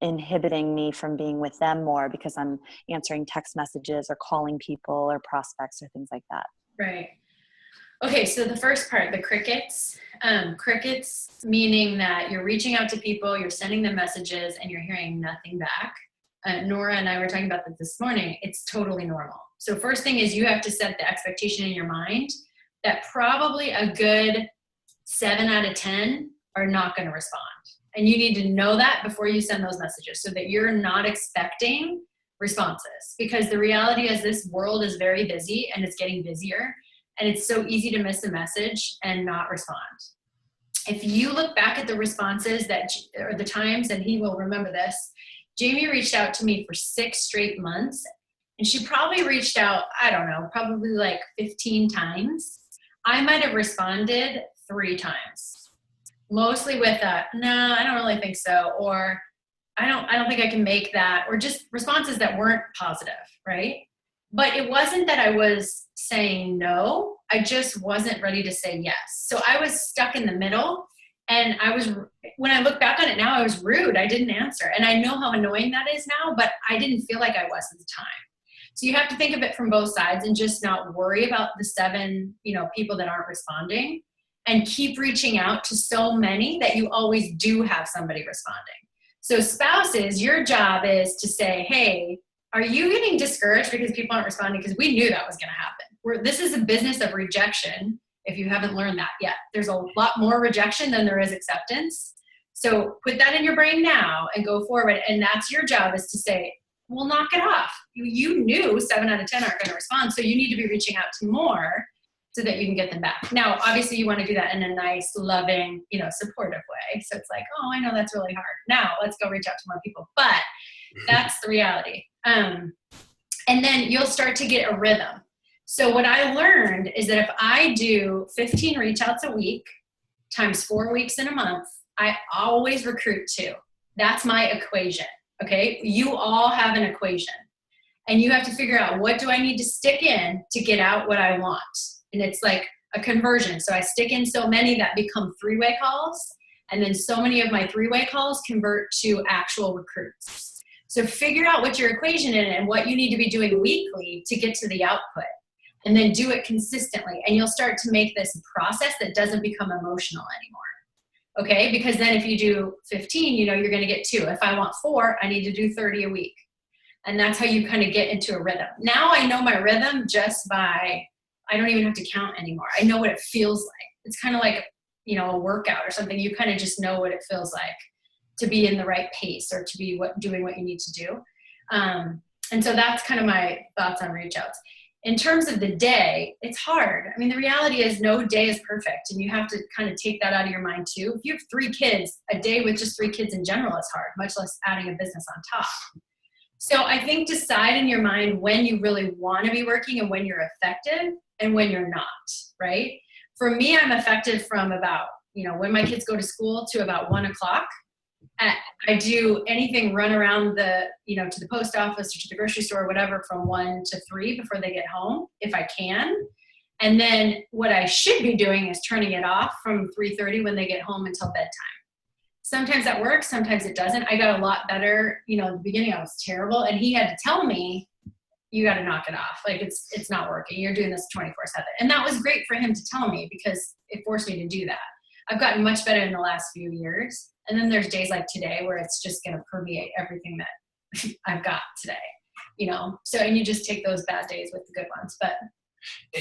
inhibiting me from being with them more because I'm answering text messages or calling people or prospects or things like that. Right. Okay, so the first part, the crickets. Crickets meaning that you're reaching out to people, you're sending them messages, and you're hearing nothing back. Nora and I were talking about this morning. It's totally normal. So first thing is, you have to set the expectation in your mind that probably a good 7 out of 10 are not going to respond. And you need to know that before you send those messages, so that you're not expecting responses. Because the reality is, this world is very busy, and it's getting busier. And it's so easy to miss a message and not respond. If you look back at the responses or the times, and he will remember this, Jamie reached out to me for 6 straight months, and she probably reached out, I don't know, probably like 15 times. I might have responded 3 times, mostly with a, no, I don't really think so, or I don't think I can make that, or just responses that weren't positive, right? But it wasn't that I was saying no, I just wasn't ready to say yes. So I was stuck in the middle, and when I look back on it now, I was rude. I didn't answer. And I know how annoying that is now, but I didn't feel like I was at the time. So you have to think of it from both sides and just not worry about the 7, people that aren't responding, and keep reaching out to so many that you always do have somebody responding. So spouses, your job is to say, hey, are you getting discouraged because people aren't responding? Because we knew that was going to happen. This is a business of rejection, if you haven't learned that yet. There's a lot more rejection than there is acceptance. So put that in your brain now and go forward. And that's your job, is to say, well, knock it off. You knew 7 out of 10 aren't going to respond, so you need to be reaching out to more so that you can get them back. Now, obviously, you want to do that in a nice, loving, supportive way. So it's like, oh, I know that's really hard. Now let's go reach out to more people. But that's the reality. And then you'll start to get a rhythm. So what I learned is that if I do 15 reach outs a week times 4 weeks in a month, I always recruit 2. That's my equation. Okay. You all have an equation, and you have to figure out, what do I need to stick in to get out what I want? And it's like a conversion. So I stick in so many that become 3-way calls. And then so many of my 3-way calls convert to actual recruits. So figure out what your equation is and what you need to be doing weekly to get to the output, and then do it consistently. And you'll start to make this process that doesn't become emotional anymore. Okay. Because then if you do 15, you're going to get 2. If I want 4, I need to do 30 a week. And that's how you kind of get into a rhythm. Now I know my rhythm just by, I don't even have to count anymore. I know what it feels like. It's kind of like, a workout or something. You kind of just know what it feels like to be in the right pace, or to be doing what you need to do. And so that's kind of my thoughts on reach outs. In terms of the day, it's hard. I mean, the reality is no day is perfect, and you have to kind of take that out of your mind too. If you have 3 kids, a day with just 3 kids in general is hard, much less adding a business on top. So I think decide in your mind when you really want to be working and when you're effective and when you're not, right? For me, I'm effective from about, when my kids go to school to about 1 o'clock. I do anything, run around to the post office or to the grocery store, whatever, from 1 to 3 before they get home, if I can. And then what I should be doing is turning it off from 3:30 when they get home until bedtime. Sometimes that works, sometimes it doesn't. I got a lot better. In the beginning I was terrible, and he had to tell me, you got to knock it off. Like it's not working. You're doing this 24/7. And that was great for him to tell me, because it forced me to do that. I've gotten much better in the last few years. And then there's days like today where it's just going to permeate everything that I've got today, So, and you just take those bad days with the good ones. But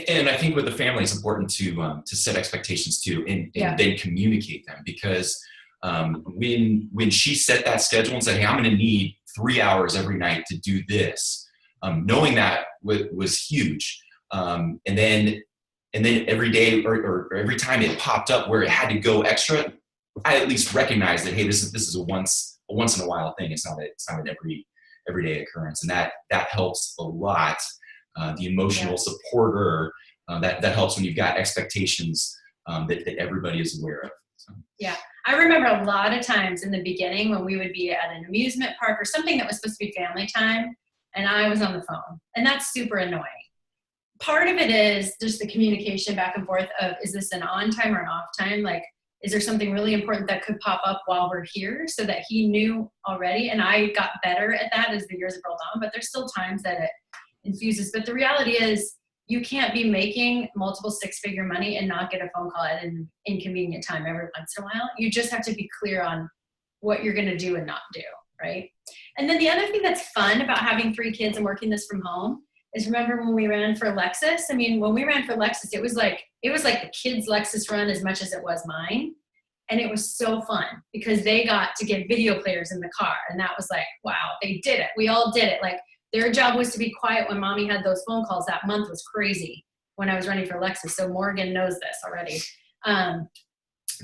and I think with the family, it's important to set expectations too, and then communicate them, because when she set that schedule and said, hey, I'm going to need 3 hours every night to do this, knowing that was huge. And then every day or every time it popped up where it had to go extra, I at least recognized that, hey, this is a once in a while thing. It's not an everyday occurrence, and that helps a lot. The emotional supporter that helps when you've got expectations that everybody is aware of. So. Yeah, I remember a lot of times in the beginning when we would be at an amusement park or something that was supposed to be family time, and I was on the phone, and that's super annoying. Part of it is just the communication back and forth of, is this an on time or an off time? Like, is there something really important that could pop up while we're here, so that he knew already? And I got better at that as the years have rolled on, but there's still times that it infuses. But the reality is you can't be making multiple 6-figure money and not get a phone call at an inconvenient time every once in a while. You just have to be clear on what you're going to do and not do, right? And then the other thing that's fun about having 3 kids and working this from home is, remember when we ran for Lexus? I mean, when we ran for Lexus, it was like the kids' Lexus run as much as it was mine. And it was so fun because they got to get video players in the car. And that was like, wow, they did it. We all did it. Like, their job was to be quiet when mommy had those phone calls. That month was crazy when I was running for Lexus. So Morgan knows this already.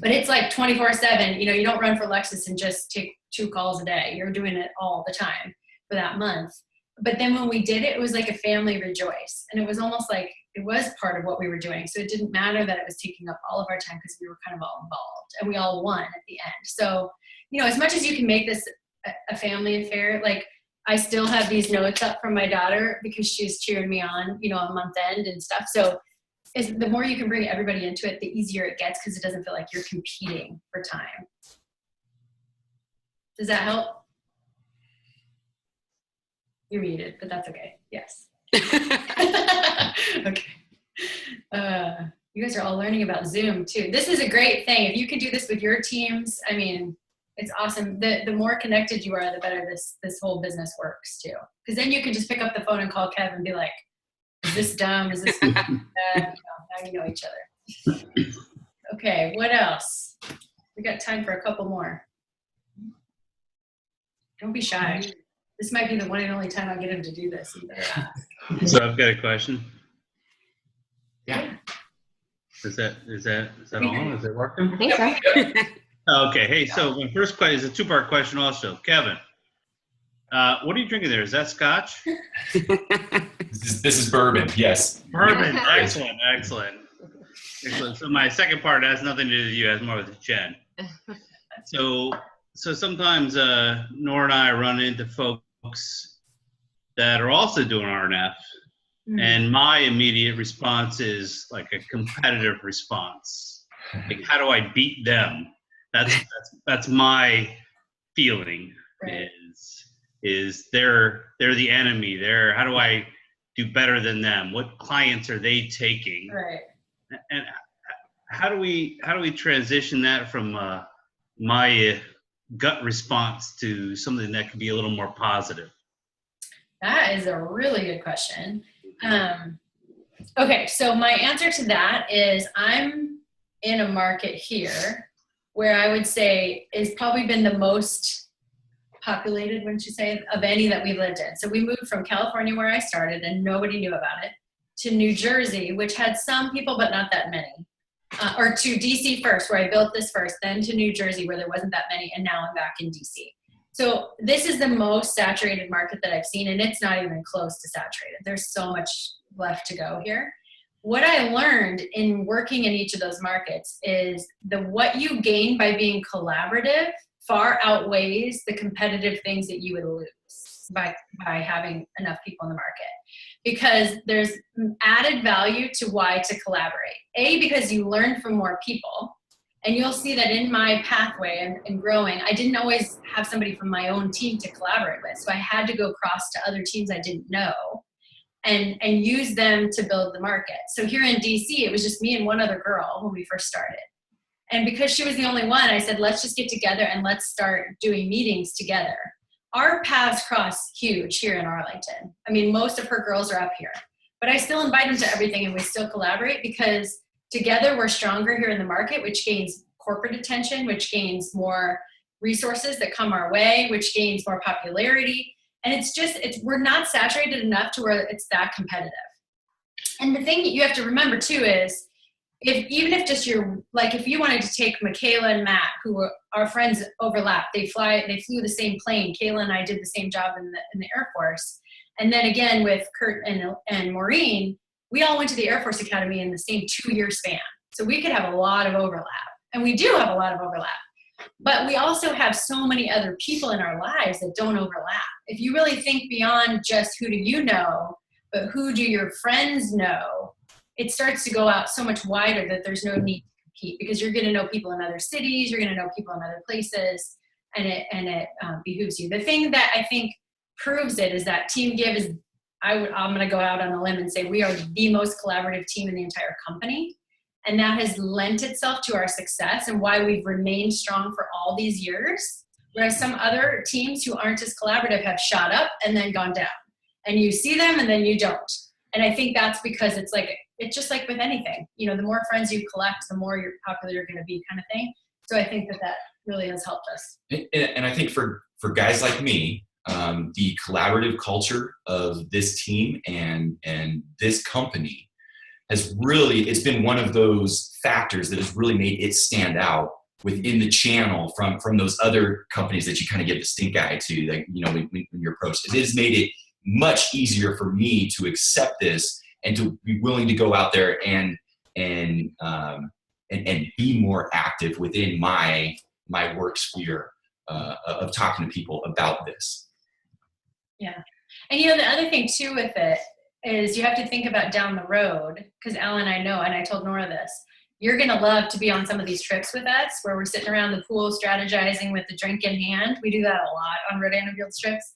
But it's like 24/7. You don't run for Lexus and just take 2 calls a day. You're doing it all the time for that month. But then when we did it, it was like a family rejoice. And it was almost like it was part of what we were doing. So it didn't matter that it was taking up all of our time, because we were kind of all involved and we all won at the end. So, as much as you can make this a family affair. Like, I still have these notes up from my daughter because she's cheering me on, you know, on month end and stuff. So the more you can bring everybody into it, the easier it gets because it doesn't feel like you're competing for time. Does that help? You're muted, but that's okay. Yes. Okay. You guys are all learning about Zoom too. This is a great thing. If you can do this with your teams, I mean, it's awesome. The more connected you are, the better this whole business works too. Because then you can just pick up the phone and call Kev and be like, is this dumb? Is this bad? You know, now you know each other. Okay, what else? We got time for a couple more. Don't be shy. This might be the one and only time I get him to do this. You better ask. So I've got a question. Yeah. Is that on? Is it working? I think so. Okay. Hey, so my first question is a two-part question also. Kevin, what are you drinking there? Is that scotch? This is bourbon, yes. Bourbon. Excellent, excellent. Excellent. So my second part has nothing to do with you, it has more with Jen. So sometimes Nora and I run into folks that are also doing RNF, and my immediate response is like a competitive response. Like, how do I beat them? That's my feeling. Right. Is they're the enemy. How do I do better than them? What clients are they taking? Right. And how do we transition that from my gut response to something that could be a little more positive? That is a really good question. Okay, so my answer to that is I'm in a market here where I would say is probably been the most populated, wouldn't you say, of any that we've lived in. So we moved from California, where I started, and nobody knew about it, to New Jersey, which had some people, but not that many. Or to DC first, where I built this first, then to New Jersey, where there wasn't that many, and now I'm back in DC. So this is the most saturated market that I've seen, and it's not even close to saturated. There's so much left to go here. What I learned in working in each of those markets is what you gain by being collaborative far outweighs the competitive things that you would lose by having enough people in the market. Because there's added value to why to collaborate. A, because you learn from more people. And you'll see that in my pathway and growing, I didn't always have somebody from my own team to collaborate with. So I had to go cross to other teams I didn't know and use them to build the market. So here in DC, it was just me and one other girl when we first started. And because she was the only one, I said, let's just get together and let's start doing meetings together. Our paths cross huge here in Arlington. I mean, most of her girls are up here. But I still invite them to everything and we still collaborate because together we're stronger here in the market, which gains corporate attention, which gains more resources that come our way, which gains more popularity. And we're not saturated enough to where it's that competitive. And the thing that you have to remember too is, if you wanted to take Michaela and Matt, who are friends, overlap, they flew the same plane. Kayla and I did the same job in the Air Force. And then again with Kurt and Maureen, we all went to the Air Force Academy in the same 2-year span. So we could have a lot of overlap. And we do have a lot of overlap. But we also have so many other people in our lives that don't overlap. If you really think beyond just who do you know, but who do your friends know, it starts to go out so much wider that there's no need to compete because you're going to know people in other cities, you're going to know people in other places, and it behooves you. The thing that I think proves it is that Team Give is, I'm going to go out on a limb and say we are the most collaborative team in the entire company. And that has lent itself to our success and why we've remained strong for all these years. Whereas some other teams who aren't as collaborative have shot up and then gone down. And you see them and then you don't. And I think that's because it's just like with anything. You know, the more friends you collect, the more popular you're going to be, kind of thing. So I think that really has helped us. And I think for guys like me, the collaborative culture of this team and this company it's been one of those factors that has really made it stand out within the channel from those other companies that you kind of get the stink eye to, like, you know, when you're approached. It has made it much easier for me to accept this and to be willing to go out there and be more active within my work sphere talking to people about this. Yeah. And you know, the other thing too with it is you have to think about down the road, because Alan, I know, and I told Nora this, you're going to love to be on some of these trips with us where we're sitting around the pool strategizing with the drink in hand. We do that a lot on Rodano Fields trips.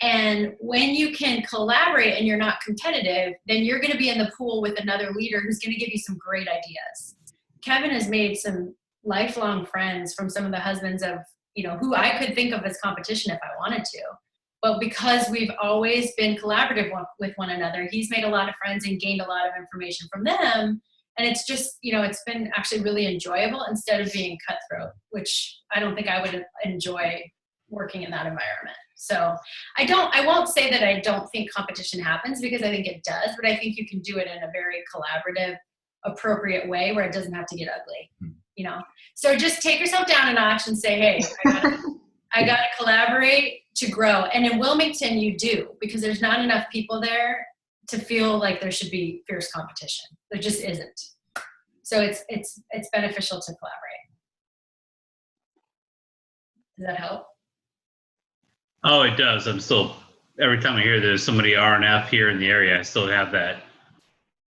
And when you can collaborate and you're not competitive, then you're going to be in the pool with another leader who's going to give you some great ideas. Kevin has made some lifelong friends from some of the husbands of, you know, who I could think of as competition if I wanted to. But because we've always been collaborative with one another, he's made a lot of friends and gained a lot of information from them. And it's just, you know, it's been actually really enjoyable instead of being cutthroat, which I don't think I would enjoy working in that environment. So I won't say that I don't think competition happens, because I think it does, but I think you can do it in a very collaborative, appropriate way where it doesn't have to get ugly, you know? So just take yourself down a notch and say, hey, I gotta collaborate to grow. And in Wilmington, you do, because there's not enough people there to feel like there should be fierce competition. There just isn't. So it's beneficial to collaborate. Does that help? Oh, it does. I'm still, every time I hear there's somebody RNF here in the area, I still have that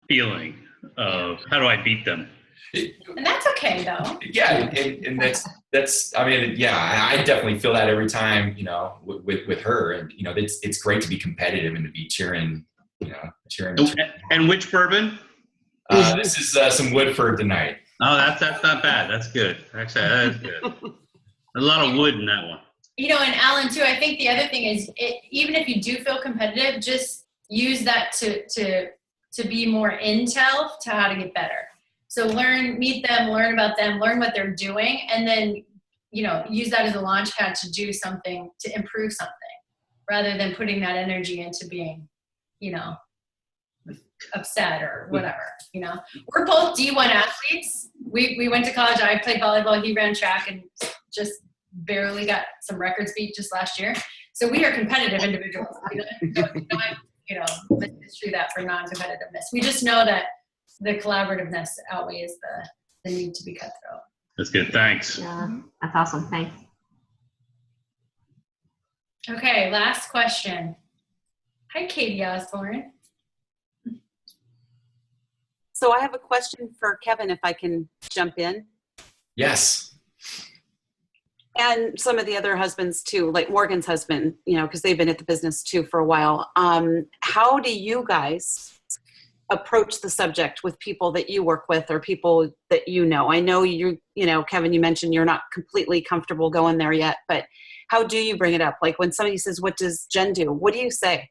feeling of how do I beat them? And that's okay though. Yeah, and that's I mean, yeah, I definitely feel that every time, you know, with her, and you know, it's great to be competitive and to be cheering, you know, cheering. And which bourbon? This is some Woodford tonight. Oh, that's not bad. That's good. Actually, that is good. A lot of wood in that one. You know, and Alan too, I think the other thing is, even if you do feel competitive, just use that to be more intel to how to get better. So meet them, learn about them, learn what they're doing, and then, you know, use that as a launch pad to do something, to improve something, rather than putting that energy into being, you know, upset or whatever, you know. We're both D1 athletes. We went to college. I played volleyball. He ran track and just barely got some records beat just last year. So we are competitive individuals. We don't, you know, misconstrue that for non-competitiveness. We just know that the collaborativeness outweighs the need to be cutthroat. That's good. Thanks. Yeah, that's awesome. Thanks. Okay, last question. Hi, Katie Osborne. So I have a question for Kevin, if I can jump in. Yes. And some of the other husbands too, like Morgan's husband, you know, because they've been at the business too for a while. How do you guys approach the subject with people that you work with or people that you know? I know you know, Kevin, you mentioned you're not completely comfortable going there yet, but how do you bring it up? Like when somebody says, what does Jen do? What do you say?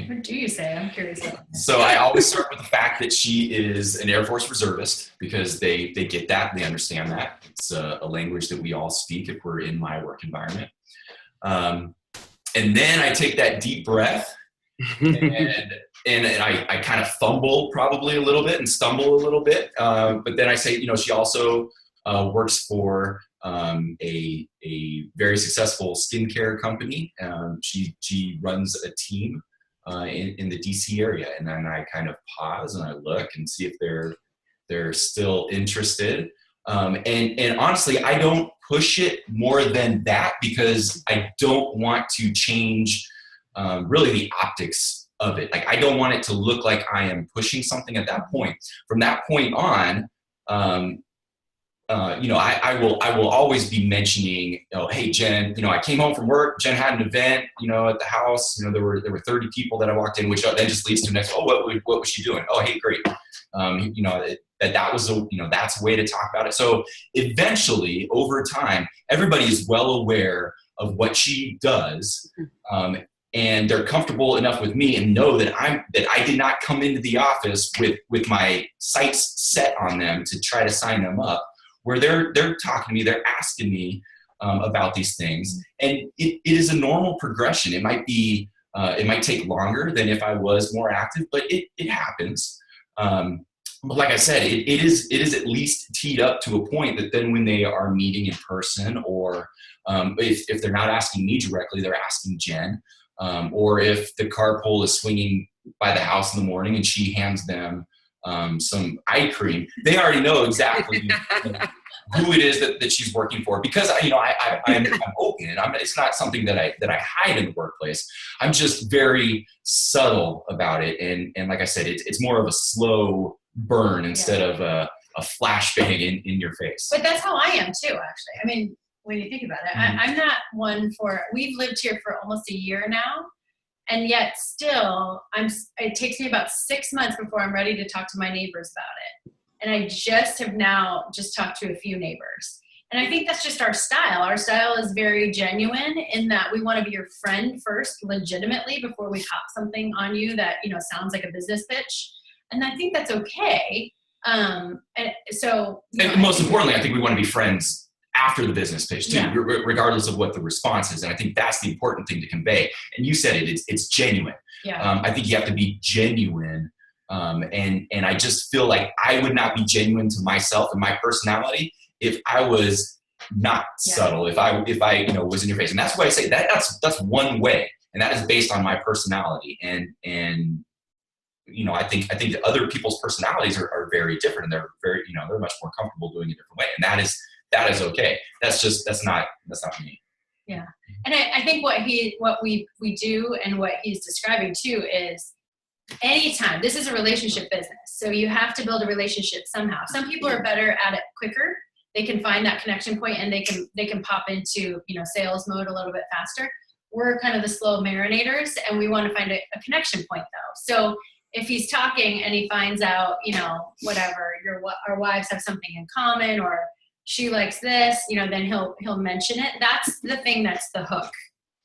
What do you say? I'm curious. So I always start with the fact that she is an Air Force reservist, because they get that, they understand that. It's a language that we all speak if we're in my work environment. And then I take that deep breath and I kind of fumble probably a little bit and stumble a little bit. But then I say, you know, she also works for a very successful skincare company. She runs a team in the DC area, and then I kind of pause and I look and see if they're still interested. And honestly, I don't push it more than that, because I don't want to change really the optics of it. Like, I don't want it to look like I am pushing something at that point. From that point on, you know, I will always be mentioning, you know, hey, Jen, you know, I came home from work, Jen had an event, you know, at the house, you know, there were 30 people that I walked in, which then just leads to next, oh, what was she doing? Oh, hey, great. You know, that was, you know, that's a way to talk about it. So eventually, over time, everybody is well aware of what she does. And they're comfortable enough with me and know that I did not come into the office with my sights set on them to try to sign them up, where they're talking to me, they're asking me about these things. And it is a normal progression. It might be, it might take longer than if I was more active, but it happens. Like I said, it is at least teed up to a point that then when they are meeting in person, or if they're not asking me directly, they're asking Jen. Or if the carpool is swinging by the house in the morning and she hands them some eye cream, they already know exactly who it is that she's working for, because I'm open, and it's not something that I hide in the workplace. I'm just very subtle about it, and like I said, it's more of a slow burn instead of a flashbang in your face. But that's how I am too, actually. I mean, when you think about it, I'm not one for. We've lived here for almost a year now. And yet still, it takes me about 6 months before I'm ready to talk to my neighbors about it. And I have now talked to a few neighbors. And I think that's just our style. Our style is very genuine in that we want to be your friend first, legitimately, before we hop something on you that, sounds like a business pitch. And I think that's okay. And most importantly, I think we want to be friends after the business pitch too, regardless of what the response is. And I think that's the important thing to convey. And you said it's genuine. Yeah. I think you have to be genuine. And I just feel like I would not be genuine to myself and my personality if I was not subtle, if I was in your face. And that's why I say that's one way. And that is based on my personality. And I think that other people's personalities are very different, and they're very, they're much more comfortable doing it a different way. And that is okay. That's not me. Yeah. And I think what we do and what he's describing too is anytime, this is a relationship business. So you have to build a relationship somehow. Some people are better at it quicker. They can find that connection point and they can pop into, sales mode a little bit faster. We're kind of the slow marinators, and we want to find a connection point though. So if he's talking and he finds out, whatever, our wives have something in common, or she likes this, then he'll mention it. That's the thing, that's the hook.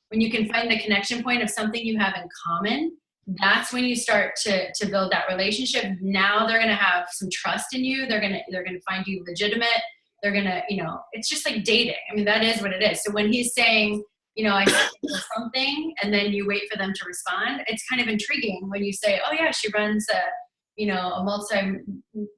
When you can find the connection point of something you have in common, that's when you start to build that relationship. Now they're gonna have some trust in you. They're gonna find you legitimate. They're gonna, it's just like dating. I mean, that is what it is. So when he's saying, I said something, and then you wait for them to respond, it's kind of intriguing when you say, oh yeah, she runs a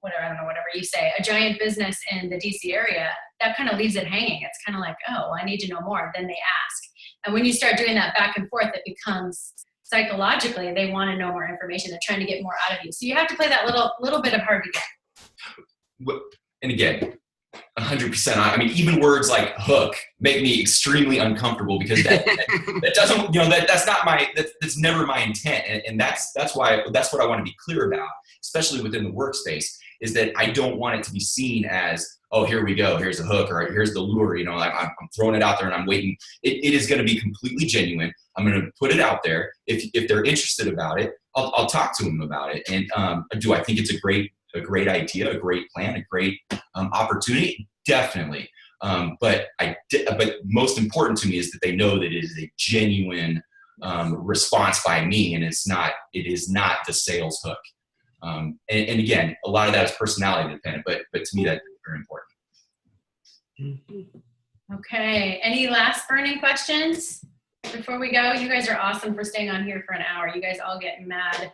whatever you say, a giant business in the DC area. That kind of leaves it hanging. It's kind of like, oh, I need to know more. Then they ask. And when you start doing that back and forth, it becomes psychologically, they want to know more information. They're trying to get more out of you. So you have to play that little bit of hard to get. And again, 100%. I mean, even words like hook make me extremely uncomfortable, because that doesn't, that's never my intent. And that's what I want to be clear about, especially within the workspace, is that I don't want it to be seen as, oh, here we go, here's the hook, or here's the lure, I'm throwing it out there and I'm waiting. It is going to be completely genuine. I'm going to put it out there. If they're interested about it, I'll talk to them about it. And do I think it's a great idea, a great plan, a great opportunity? Definitely. But most important to me is that they know that it is a genuine response by me, and it is not the sales hook. And again, a lot of that is personality dependent, but to me that's very important. Okay. Any last burning questions before we go? You guys are awesome for staying on here for an hour. You guys all get mad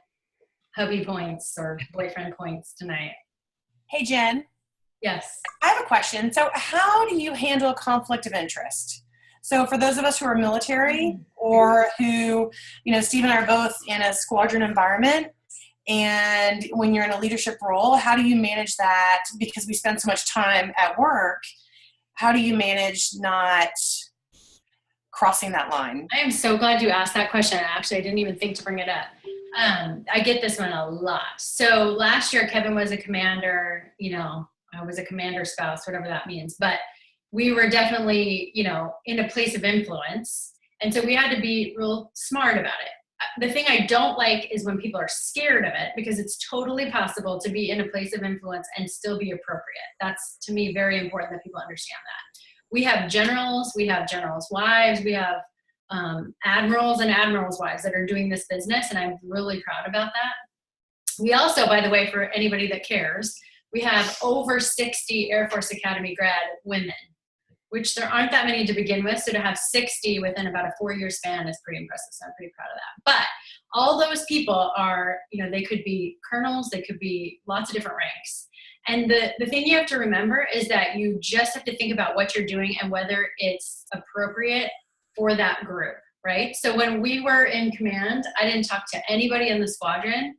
hubby points or boyfriend points tonight. Hey, Jen. Yes. I have a question. So how do you handle conflict of interest? So for those of us who are military, or who, Steve and I are both in a squadron environment, and when you're in a leadership role, how do you manage that? Because we spend so much time at work, how do you manage not crossing that line? I am so glad you asked that question. Actually, I didn't even think to bring it up. I get this one a lot. So last year, Kevin was a commander, I was a commander spouse, whatever that means. But we were definitely, in a place of influence. And so we had to be real smart about it. The thing I don't like is when people are scared of it, because it's totally possible to be in a place of influence and still be appropriate. That's, to me, very important that people understand that. We have generals' wives, we have admirals and admirals' wives that are doing this business, and I'm really proud about that. We also, by the way, for anybody that cares, we have over 60 Air Force Academy grad women, which there aren't that many to begin with. So to have 60 within about a 4-year span is pretty impressive. So I'm pretty proud of that. But all those people are, they could be colonels, they could be lots of different ranks. And the thing you have to remember is that you just have to think about what you're doing and whether it's appropriate for that group, right? So when we were in command, I didn't talk to anybody in the squadron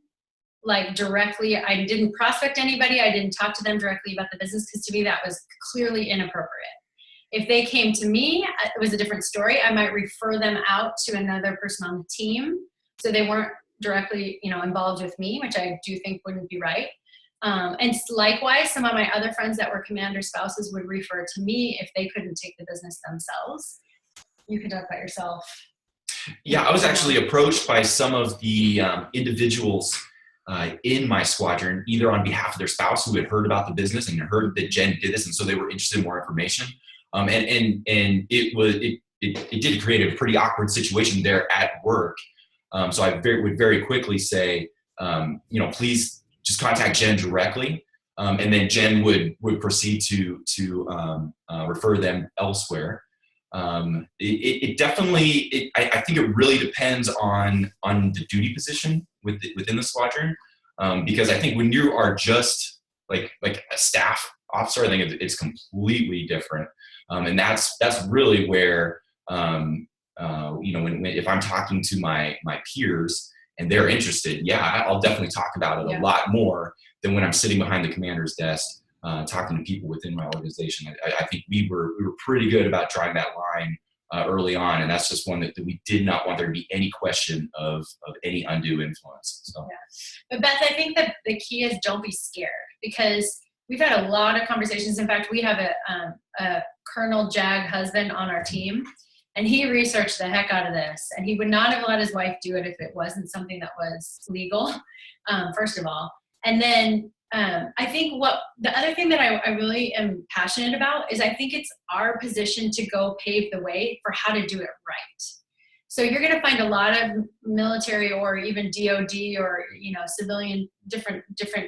like directly, I didn't prospect anybody. I didn't talk to them directly about the business because to me that was clearly inappropriate. If they came to me, it was a different story. I might refer them out to another person on the team. So they weren't directly, involved with me, which I do think wouldn't be right. And likewise, some of my other friends that were commander spouses would refer to me if they couldn't take the business themselves. You can talk about yourself. Yeah, I was actually approached by some of the individuals in my squadron, either on behalf of their spouse who had heard about the business and heard that Jen did this, and so they were interested in more information. And it did create a pretty awkward situation there at work. So I would very quickly say, please just contact Jen directly, and then Jen would proceed to refer them elsewhere. It definitely, I think it really depends on the duty position within the squadron, because I think when you are just like a staff officer, I think it's completely different, and that's really where if I'm talking to my peers and they're interested, yeah, I'll definitely talk about it a lot more than when I'm sitting behind the commander's desk talking to people within my organization. I think we were pretty good about drawing that line early on, and that's just one that we did not want there to be any question of any undue influence. So. Yeah. But Beth, I think that the key is don't be scared, because we've had a lot of conversations. In fact, we have a Colonel JAG husband on our team, and he researched the heck out of this, and he would not have let his wife do it if it wasn't something that was legal, first of all. And then I think the other thing that I really am passionate about is I think it's our position to go pave the way for how to do it right. So you're going to find a lot of military or even DOD or civilian different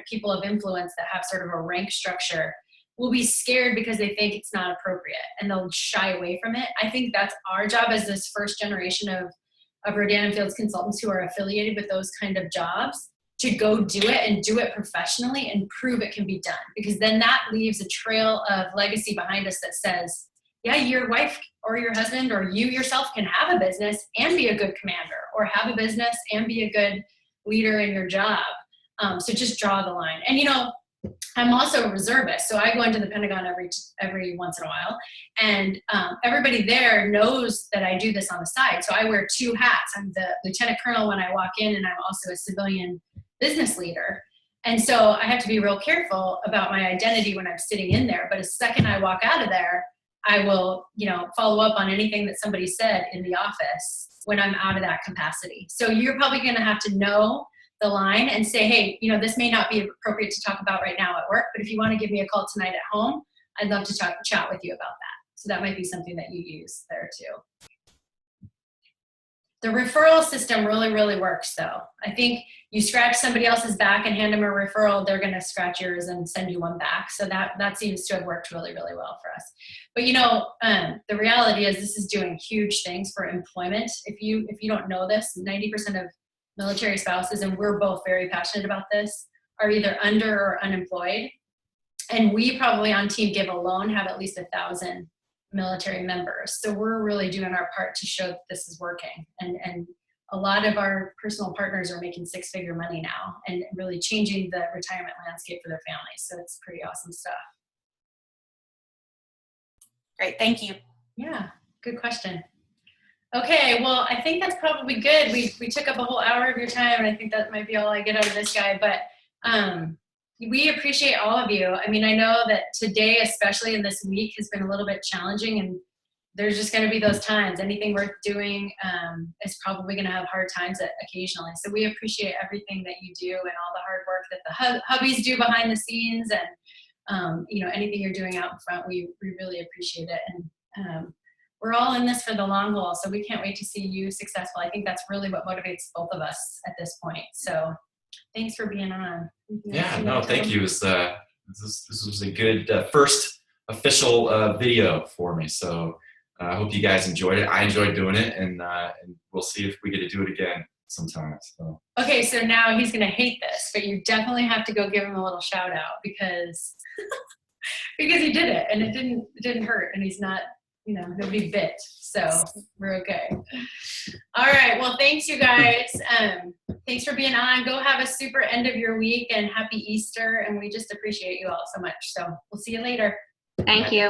people of influence that have sort of a rank structure will be scared because they think it's not appropriate and they'll shy away from it. I think that's our job as this first generation of Rodan and Fields consultants who are affiliated with those kind of jobs to go do it and do it professionally and prove it can be done, because then that leaves a trail of legacy behind us that says, yeah, your wife or your husband or you yourself can have a business and be a good commander, or have a business and be a good leader in your job. So just draw the line. And I'm also a reservist, so I go into the Pentagon every once in a while, and everybody there knows that I do this on the side. So I wear two hats. I'm the lieutenant colonel when I walk in, and I'm also a civilian business leader. And so I have to be real careful about my identity when I'm sitting in there. But the second I walk out of there, I will, follow up on anything that somebody said in the office when I'm out of that capacity. So you're probably going to have to know the line and say, hey, this may not be appropriate to talk about right now at work, but if you want to give me a call tonight at home, I'd love to chat with you about that. So that might be something that you use there too. The referral system really, really works though. I think you scratch somebody else's back and hand them a referral, they're going to scratch yours and send you one back. So that seems to have worked really, really well for us. But the reality is this is doing huge things for employment. If you don't know this, 90% of military spouses, and we're both very passionate about this, are either under or unemployed. And we probably on Team Give alone have at least 1,000 military members. So we're really doing our part to show that this is working. And a lot of our personal partners are making six-figure money now and really changing the retirement landscape for their families. So it's pretty awesome stuff. Great, thank you. Yeah, good question. Okay, well, I think that's probably good. We took up a whole hour of your time, and I think that might be all I get out of this guy. But we appreciate all of you. I mean, I know that today, especially in this week, has been a little bit challenging, and there's just going to be those times. Anything worth doing is probably going to have hard times occasionally. So we appreciate everything that you do and all the hard work that the hubbies do behind the scenes, and anything you're doing out in front. We really appreciate it. And we're all in this for the long haul, so we can't wait to see you successful. I think that's really what motivates both of us at this point. So thanks for being on. Yeah, no, thank you. This was a good first official video for me. So I hope you guys enjoyed it. I enjoyed doing it, and we'll see if we get to do it again sometime. So. Okay, so now he's going to hate this, but you definitely have to go give him a little shout out because he did it, and it didn't hurt, and he's not. Nobody bit, so we're okay. All right, well, thanks, you guys. Thanks for being on. Go have a super end of your week and happy Easter. And we just appreciate you all so much. So we'll see you later. Thank you.